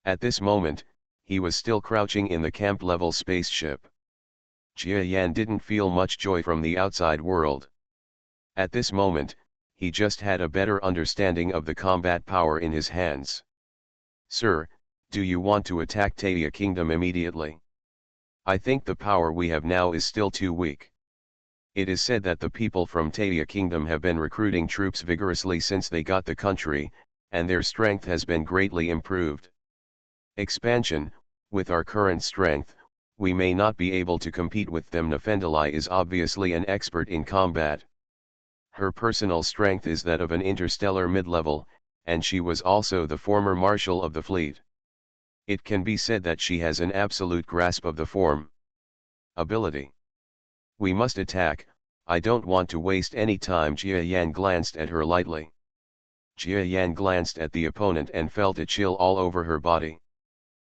At this moment, he was still crouching in the camp-level spaceship. Jia Yan didn't feel much joy from the outside world. At this moment, he just had a better understanding of the combat power in his hands. Sir, do you want to attack Taia Kingdom immediately? I think the power we have now is still too weak. It is said that the people from Taia Kingdom have been recruiting troops vigorously since they got the country, and their strength has been greatly improved. Expansion, with our current strength, we may not be able to compete with them. Nefendali is obviously an expert in combat. Her personal strength is that of an interstellar mid-level, and she was also the former marshal of the fleet. It can be said that she has an absolute grasp of the form ability. We must attack. I don't want to waste any time. Jia Yan glanced at her lightly. Jia Yan glanced at the opponent and felt a chill all over her body.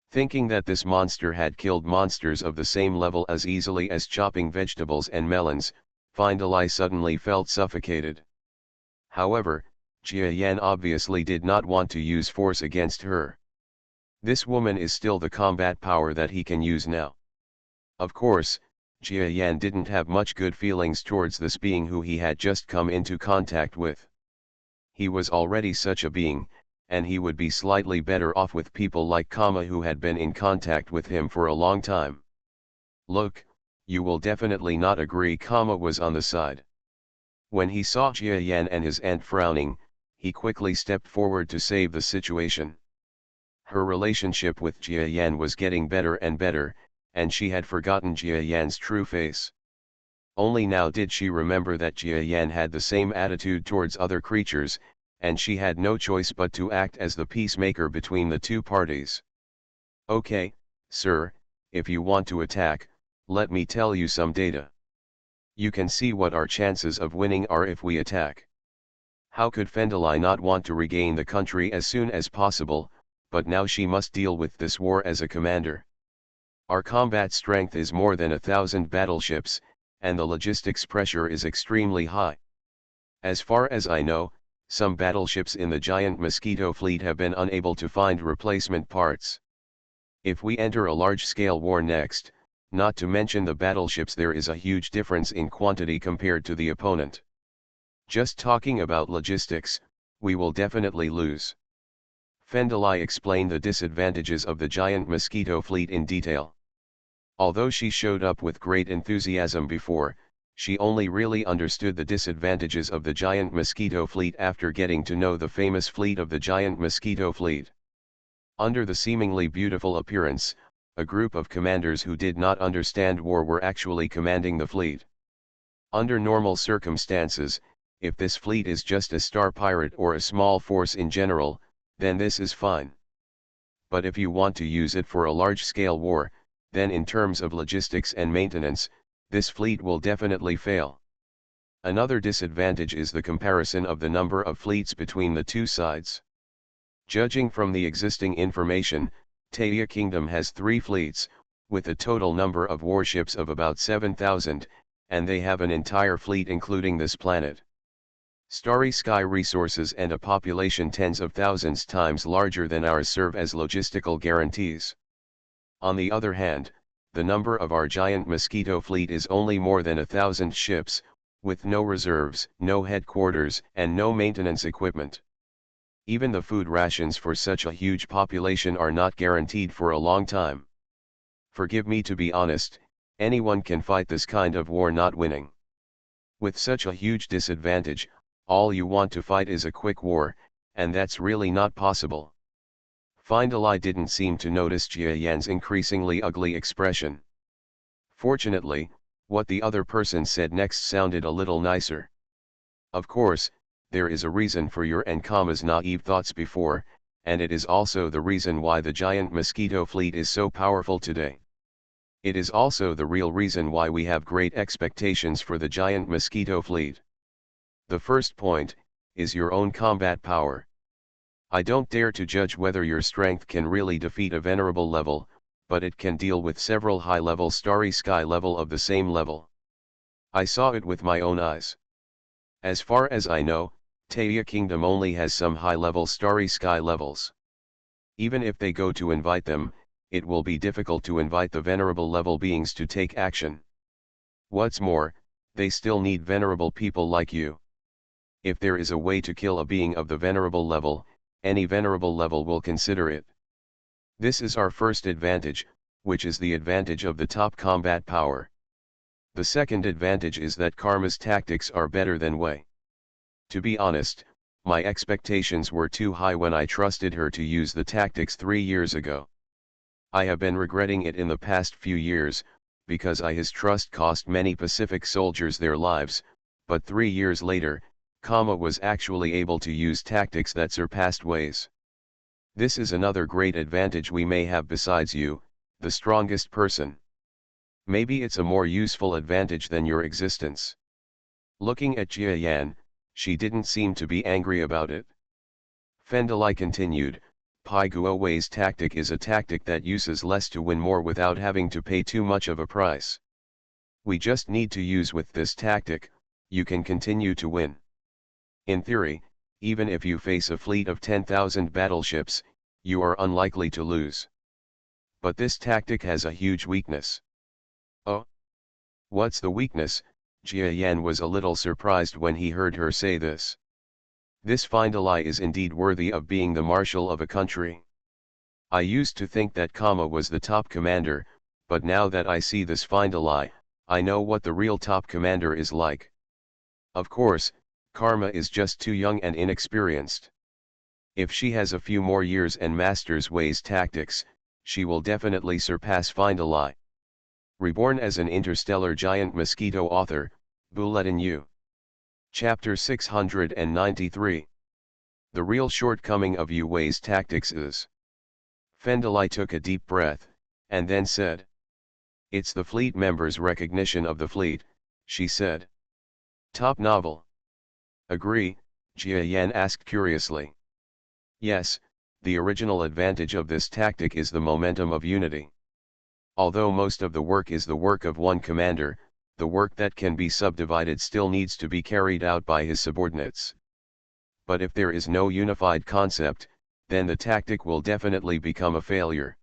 Thinking that this monster had killed monsters of the same level as easily as chopping vegetables and melons, Findalai suddenly felt suffocated. However, Jia Yan obviously did not want to use force against her. This woman is still the combat power that he can use now. Of course, Jia Yan didn't have much good feelings towards this being who he had just come into contact with. He was already such a being, and he would be slightly better off with people like Kama who had been in contact with him for a long time. Look, you will definitely not agree. Kama was on the side. When he saw Jia Yan and his aunt frowning, he quickly stepped forward to save the situation. Her relationship with Jia Yan was getting better and better, and she had forgotten Jia Yan's true face. Only now did she remember that Jia Yan had the same attitude towards other creatures, and she had no choice but to act as the peacemaker between the two parties. Okay, sir, if you want to attack, let me tell you some data. You can see what our chances of winning are if we attack. How could Fendalai not want to regain the country as soon as possible, but now she must deal with this war as a commander? Our combat strength is more than 1,000 battleships, and the logistics pressure is extremely high. As far as I know, some battleships in the giant Mosquito fleet have been unable to find replacement parts. If we enter a large-scale war next, not to mention the battleships, there is a huge difference in quantity compared to the opponent. Just talking about logistics, we will definitely lose. Fendalai explained the disadvantages of the giant Mosquito fleet in detail. Although she showed up with great enthusiasm before, she only really understood the disadvantages of the giant Mosquito fleet after getting to know the famous fleet of the giant Mosquito fleet. Under the seemingly beautiful appearance, a group of commanders who did not understand war were actually commanding the fleet. Under normal circumstances, if this fleet is just a star pirate or a small force in general, then this is fine. But if you want to use it for a large-scale war, then in terms of logistics and maintenance, this fleet will definitely fail. Another disadvantage is the comparison of the number of fleets between the two sides. Judging from the existing information, Taia Kingdom has 3 fleets, with a total number of warships of about 7,000, and they have an entire fleet including this planet. Starry sky resources and a population tens of thousands times larger than ours serve as logistical guarantees. On the other hand, the number of our giant Mosquito fleet is only more than 1,000 ships, with no reserves, no headquarters, and no maintenance equipment. Even the food rations for such a huge population are not guaranteed for a long time. Forgive me to be honest, anyone can fight this kind of war not winning. With such a huge disadvantage, all you want to fight is a quick war, and that's really not possible. Findalai didn't seem to notice Jia Yan's increasingly ugly expression. Fortunately, what the other person said next sounded a little nicer. Of course, there is a reason for your and Kama's naive thoughts before, and it is also the reason why the giant Mosquito fleet is so powerful today. It is also the real reason why we have great expectations for the giant Mosquito fleet. The first point is your own combat power. I don't dare to judge whether your strength can really defeat a venerable level, but it can deal with several high-level starry sky level of the same level. I saw it with my own eyes. As far as I know, Taya Kingdom only has some high-level starry sky levels. Even if they go to invite them, it will be difficult to invite the venerable level beings to take action. What's more, they still need venerable people like you. If there is a way to kill a being of the venerable level, any venerable level will consider it. This is our first advantage, which is the advantage of the top combat power. The second advantage is that Karma's tactics are better than Wei. To be honest, my expectations were too high when I trusted her to use the tactics 3 years ago. I have been regretting it in the past few years, because his trust cost many Pacific soldiers their lives, but 3 years later, Kama was actually able to use tactics that surpassed Wei's. This is another great advantage we may have besides you, the strongest person. Maybe it's a more useful advantage than your existence. Looking at Jia Yan, she didn't seem to be angry about it. Fendalai continued, Pai Guo Wei's tactic is a tactic that uses less to win more without having to pay too much of a price. We just need to use with this tactic, you can continue to win. In theory, even if you face a fleet of 10,000 battleships, you are unlikely to lose. But this tactic has a huge weakness. Oh? What's the weakness? Jia Yan was a little surprised when he heard her say this. This Findalai is indeed worthy of being the marshal of a country. I used to think that Kama was the top commander, but now that I see this Findalai, I know what the real top commander is like. Of course, Karma is just too young and inexperienced. If she has a few more years and masters Wei's tactics, she will definitely surpass Findalai. Reborn as an Interstellar Giant Mosquito author, Bulletin U. Chapter 693. The real shortcoming of Yu Wei's tactics is. Fendalai took a deep breath, and then said. It's the fleet members' recognition of the fleet, she said. Top novel. Agree? Jia Yan asked curiously. Yes, the original advantage of this tactic is the momentum of unity. Although most of the work is the work of one commander, the work that can be subdivided still needs to be carried out by his subordinates. But if there is no unified concept, then the tactic will definitely become a failure.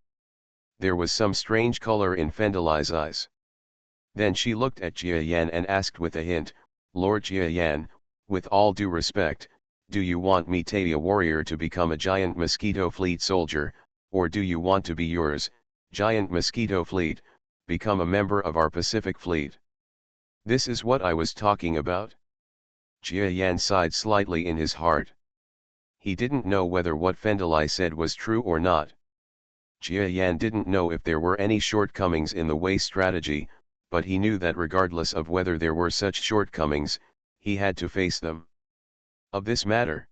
There was some strange color in Fendalai's eyes. Then she looked at Jia Yan and asked with a hint, Lord Jia Yan, with all due respect, do you want me Taya warrior to become a giant mosquito fleet soldier, or do you want to be yours, giant mosquito fleet, become a member of our Pacific fleet? This is what I was talking about. Jia Yan sighed slightly in his heart. He didn't know whether what Fendalai said was true or not. Jia Yan didn't know if there were any shortcomings in the Wei strategy, but he knew that regardless of whether there were such shortcomings, he had to face them. Of this matter,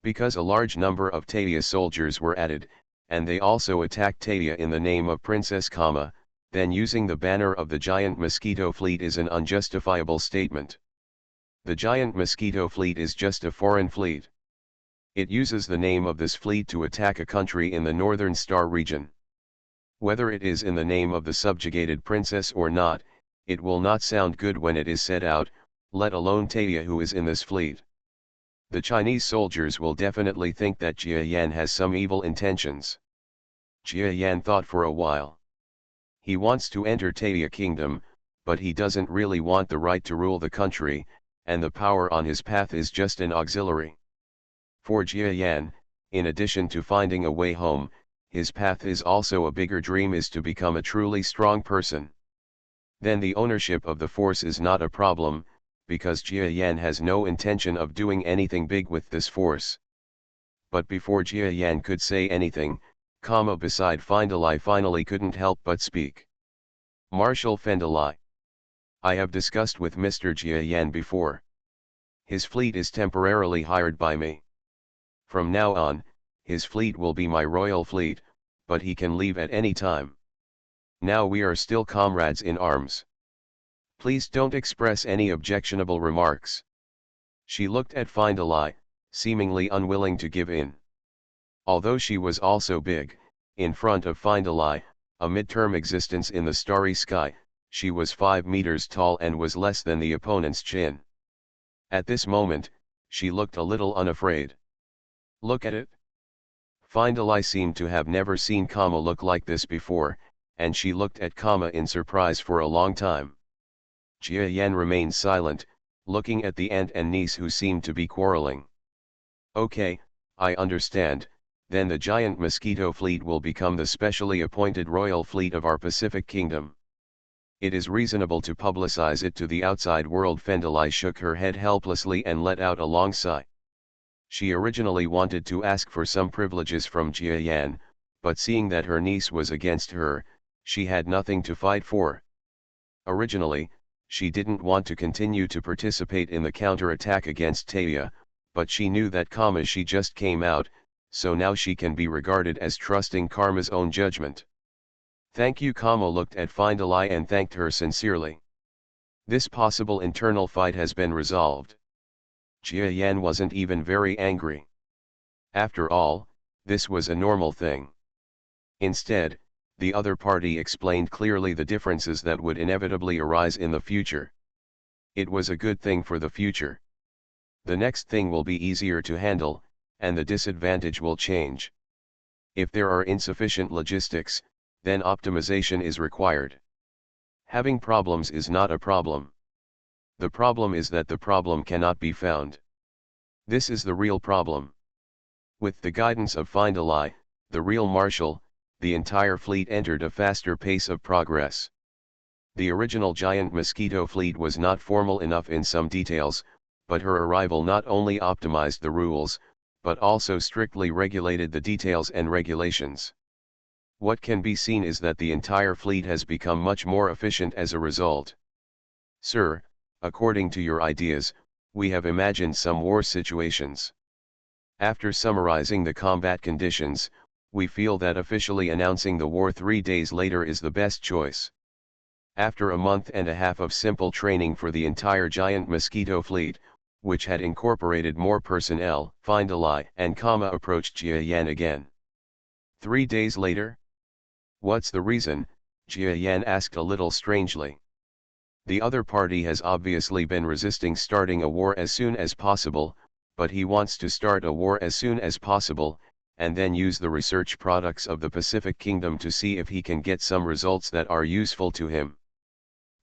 because a large number of Taya soldiers were added, and they also attacked Taya in the name of Princess Kama, then using the banner of the giant mosquito fleet is an unjustifiable statement. The giant mosquito fleet is just a foreign fleet. It uses the name of this fleet to attack a country in the northern star region. Whether it is in the name of the subjugated princess or not, it will not sound good when it is said out, let alone Taya who is in this fleet. The Chinese soldiers will definitely think that Jia Yan has some evil intentions. Jia Yan thought for a while. He wants to enter Taya Kingdom, but he doesn't really want the right to rule the country, and the power on his path is just an auxiliary. For Jia Yan, in addition to finding a way home, his path is also a bigger dream is to become a truly strong person. Then the ownership of the force is not a problem, because Jia Yan has no intention of doing anything big with this force. But before Jia Yan could say anything, Kama beside Fendalai finally couldn't help but speak. Marshal Fendalai. I have discussed with Mr. Jia Yan before. His fleet is temporarily hired by me. From now on, his fleet will be my royal fleet, but he can leave at any time. Now we are still comrades in arms. Please don't express any objectionable remarks. She looked at Findalai, seemingly unwilling to give in. Although she was also big, in front of Findalai, a midterm existence in the starry sky, she was 5 meters tall and was less than the opponent's chin. At this moment, she looked a little unafraid. Look at it. Findalai seemed to have never seen Kama look like this before, and she looked at Kama in surprise for a long time. Jia Yan remained silent, looking at the aunt and niece who seemed to be quarreling. Okay, I understand, then the giant Mosquito fleet will become the specially appointed royal fleet of our Pacific Kingdom. It is reasonable to publicize it to the outside world. Findalai shook her head helplessly and let out a long sigh. She originally wanted to ask for some privileges from Jia Yan, but seeing that her niece was against her, she had nothing to fight for. Originally, she didn't want to continue to participate in the counter-attack against Taya, but she knew that she just came out, so now she can be regarded as trusting Karma's own judgment. Thank you. Kama looked at Findalai and thanked her sincerely. This possible internal fight has been resolved. Jia Yan wasn't even very angry. After all, this was a normal thing. Instead, the other party explained clearly the differences that would inevitably arise in the future. It was a good thing for the future. The next thing will be easier to handle, and the disadvantage will change. If there are insufficient logistics, then optimization is required. Having problems is not a problem. The problem is that the problem cannot be found. This is the real problem. With the guidance of Findalai, the real marshal, the entire fleet entered a faster pace of progress. The original giant Mosquito fleet was not formal enough in some details, but her arrival not only optimized the rules, but also strictly regulated the details and regulations. What can be seen is that the entire fleet has become much more efficient as a result. Sir, according to your ideas, we have imagined some war situations. After summarizing the combat conditions, we feel that officially announcing the war 3 days later is the best choice. After a month and a half of simple training for the entire giant Mosquito fleet, which had incorporated more personnel, Findalai and Kama approached Jia Yan again. 3 days later? What's the reason? Jia Yan asked a little strangely. The other party has obviously been resisting starting a war as soon as possible, but he wants to start a war as soon as possible, and then use the research products of the Pacific Kingdom to see if he can get some results that are useful to him.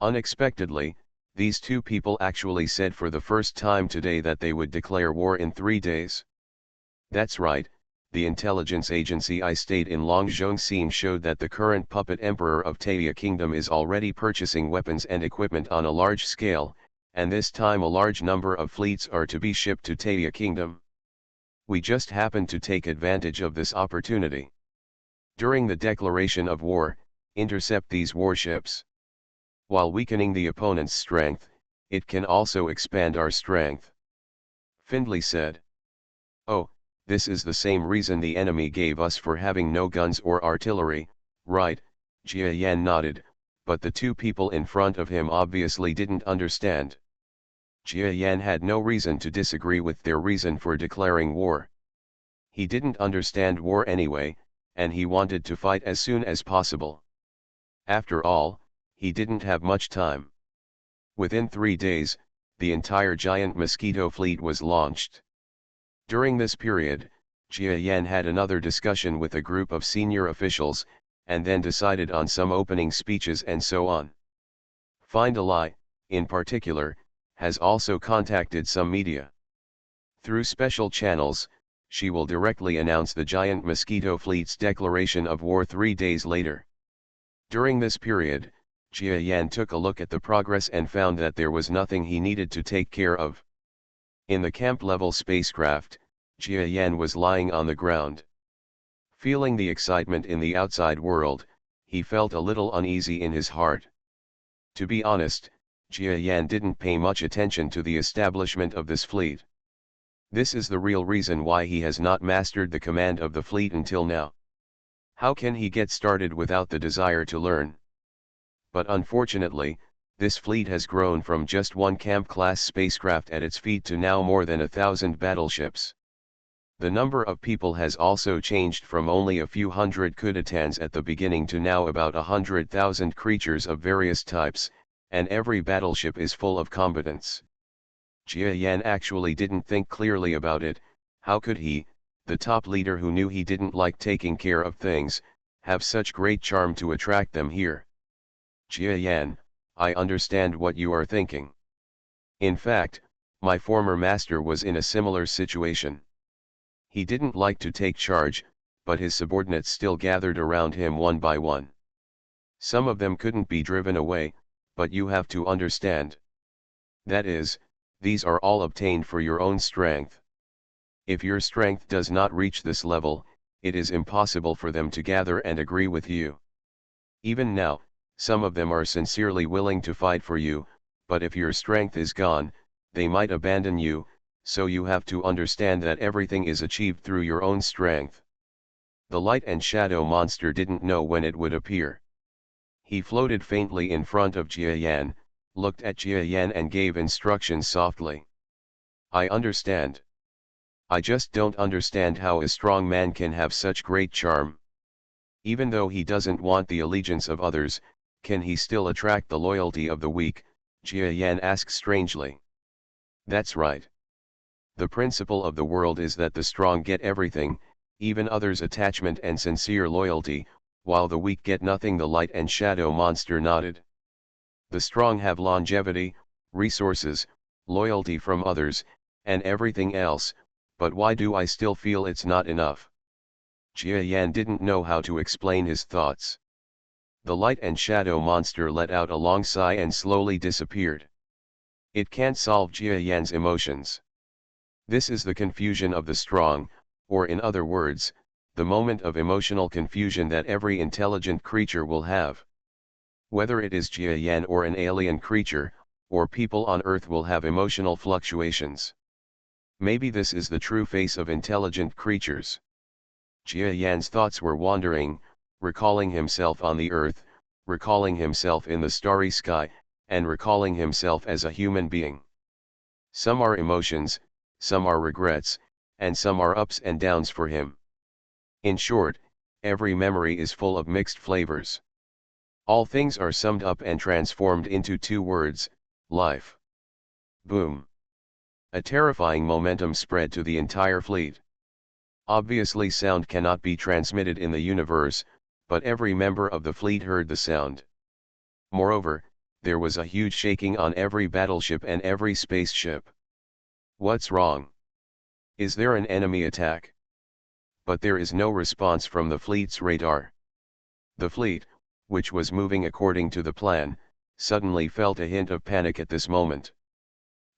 Unexpectedly, these two people actually said for the first time today that they would declare war in 3 days. That's right, the intelligence agency I stayed in Longzhong showed that the current puppet emperor of Taya Kingdom is already purchasing weapons and equipment on a large scale, and this time a large number of fleets are to be shipped to Taya Kingdom. We just happened to take advantage of this opportunity. During the declaration of war, intercept these warships. While weakening the opponent's strength, it can also expand our strength. Findley said. Oh, this is the same reason the enemy gave us for having no guns or artillery, right? Jia Yan nodded, but the two people in front of him obviously didn't understand. Jia Yan had no reason to disagree with their reason for declaring war. He didn't understand war anyway, and he wanted to fight as soon as possible. After all, he didn't have much time. Within 3 days, the entire giant Mosquito fleet was launched. During this period, Jia Yan had another discussion with a group of senior officials, and then decided on some opening speeches and so on. Findalai, in particular, has also contacted some media. Through special channels, she will directly announce the giant Mosquito fleet's declaration of war 3 days later. During this period, Jia Yan took a look at the progress and found that there was nothing he needed to take care of. In the camp-level spacecraft, Jia Yan was lying on the ground. Feeling the excitement in the outside world, he felt a little uneasy in his heart. To be honest, Jia Yan didn't pay much attention to the establishment of this fleet. This is the real reason why he has not mastered the command of the fleet until now. How can he get started without the desire to learn? But unfortunately, this fleet has grown from just one camp-class spacecraft at its feet to now more than 1,000 battleships. The number of people has also changed from only a few hundred Kudatans at the beginning to now about 100,000 creatures of various types, and every battleship is full of combatants. Jia Yan actually didn't think clearly about it. How could he, the top leader who knew he didn't like taking care of things, have such great charm to attract them here? Jia Yan, I understand what you are thinking. In fact, my former master was in a similar situation. He didn't like to take charge, but his subordinates still gathered around him one by one. Some of them couldn't be driven away, but you have to understand. That is, these are all obtained for your own strength. If your strength does not reach this level, it is impossible for them to gather and agree with you. Even now, some of them are sincerely willing to fight for you, but if your strength is gone, they might abandon you, so you have to understand that everything is achieved through your own strength. The light and shadow monster didn't know when it would appear. He floated faintly in front of Jia Yan, looked at Jia Yan and gave instructions softly. I understand. I just don't understand how a strong man can have such great charm. Even though he doesn't want the allegiance of others, can he still attract the loyalty of the weak? Jia Yan asked strangely. That's right. The principle of the world is that the strong get everything, even others' attachment and sincere loyalty, while the weak get nothing. The light and shadow monster nodded. The strong have longevity, resources, loyalty from others, and everything else, but why do I still feel it's not enough? Jia Yan didn't know how to explain his thoughts. The light and shadow monster let out a long sigh and slowly disappeared. It can't solve Jia Yan's emotions. This is the confusion of the strong, or in other words, the moment of emotional confusion that every intelligent creature will have. Whether it is Jia Yan or an alien creature, or people on Earth will have emotional fluctuations. Maybe this is the true face of intelligent creatures. Jia Yan's thoughts were wandering, recalling himself on the Earth, recalling himself in the starry sky, and recalling himself as a human being. Some are emotions, some are regrets, and some are ups and downs for him. In short, every memory is full of mixed flavors. All things are summed up and transformed into two words: life. Boom. A terrifying momentum spread to the entire fleet. Obviously, sound cannot be transmitted in the universe, but every member of the fleet heard the sound. Moreover, there was a huge shaking on every battleship and every spaceship. What's wrong? Is there an enemy attack? But there is no response from the fleet's radar. The fleet, which was moving according to the plan, suddenly felt a hint of panic at this moment.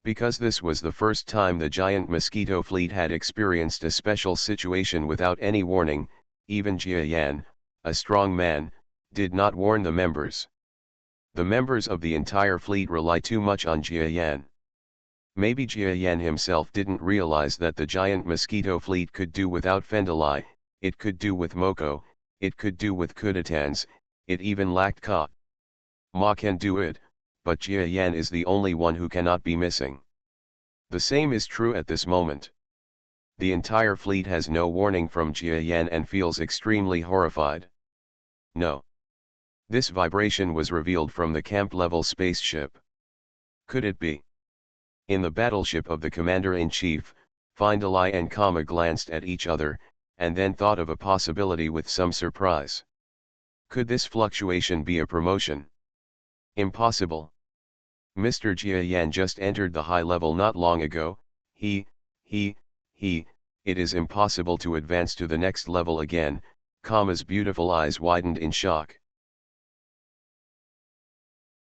Because this was the first time the giant Mosquito fleet had experienced a special situation without any warning, even Jia Yan, a strong man, did not warn the members. The members of the entire fleet rely too much on Jia Yan. Maybe Jia Yan himself didn't realize that the giant Mosquito fleet could do without Fendalai, it could do with Moko, it could do with Kudatans, it even lacked Ka. Ma can do it, but Jia Yan is the only one who cannot be missing. The same is true at this moment. The entire fleet has no warning from Jia Yan and feels extremely horrified. No. This vibration was revealed from the camp-level spaceship. Could it be? In the battleship of the Commander-in-Chief, Findalai and Kama glanced at each other, and then thought of a possibility with some surprise. Could this fluctuation be a promotion? Impossible. Mr. Jia Yan just entered the high level not long ago. It is impossible to advance to the next level again. Kama's beautiful eyes widened in shock.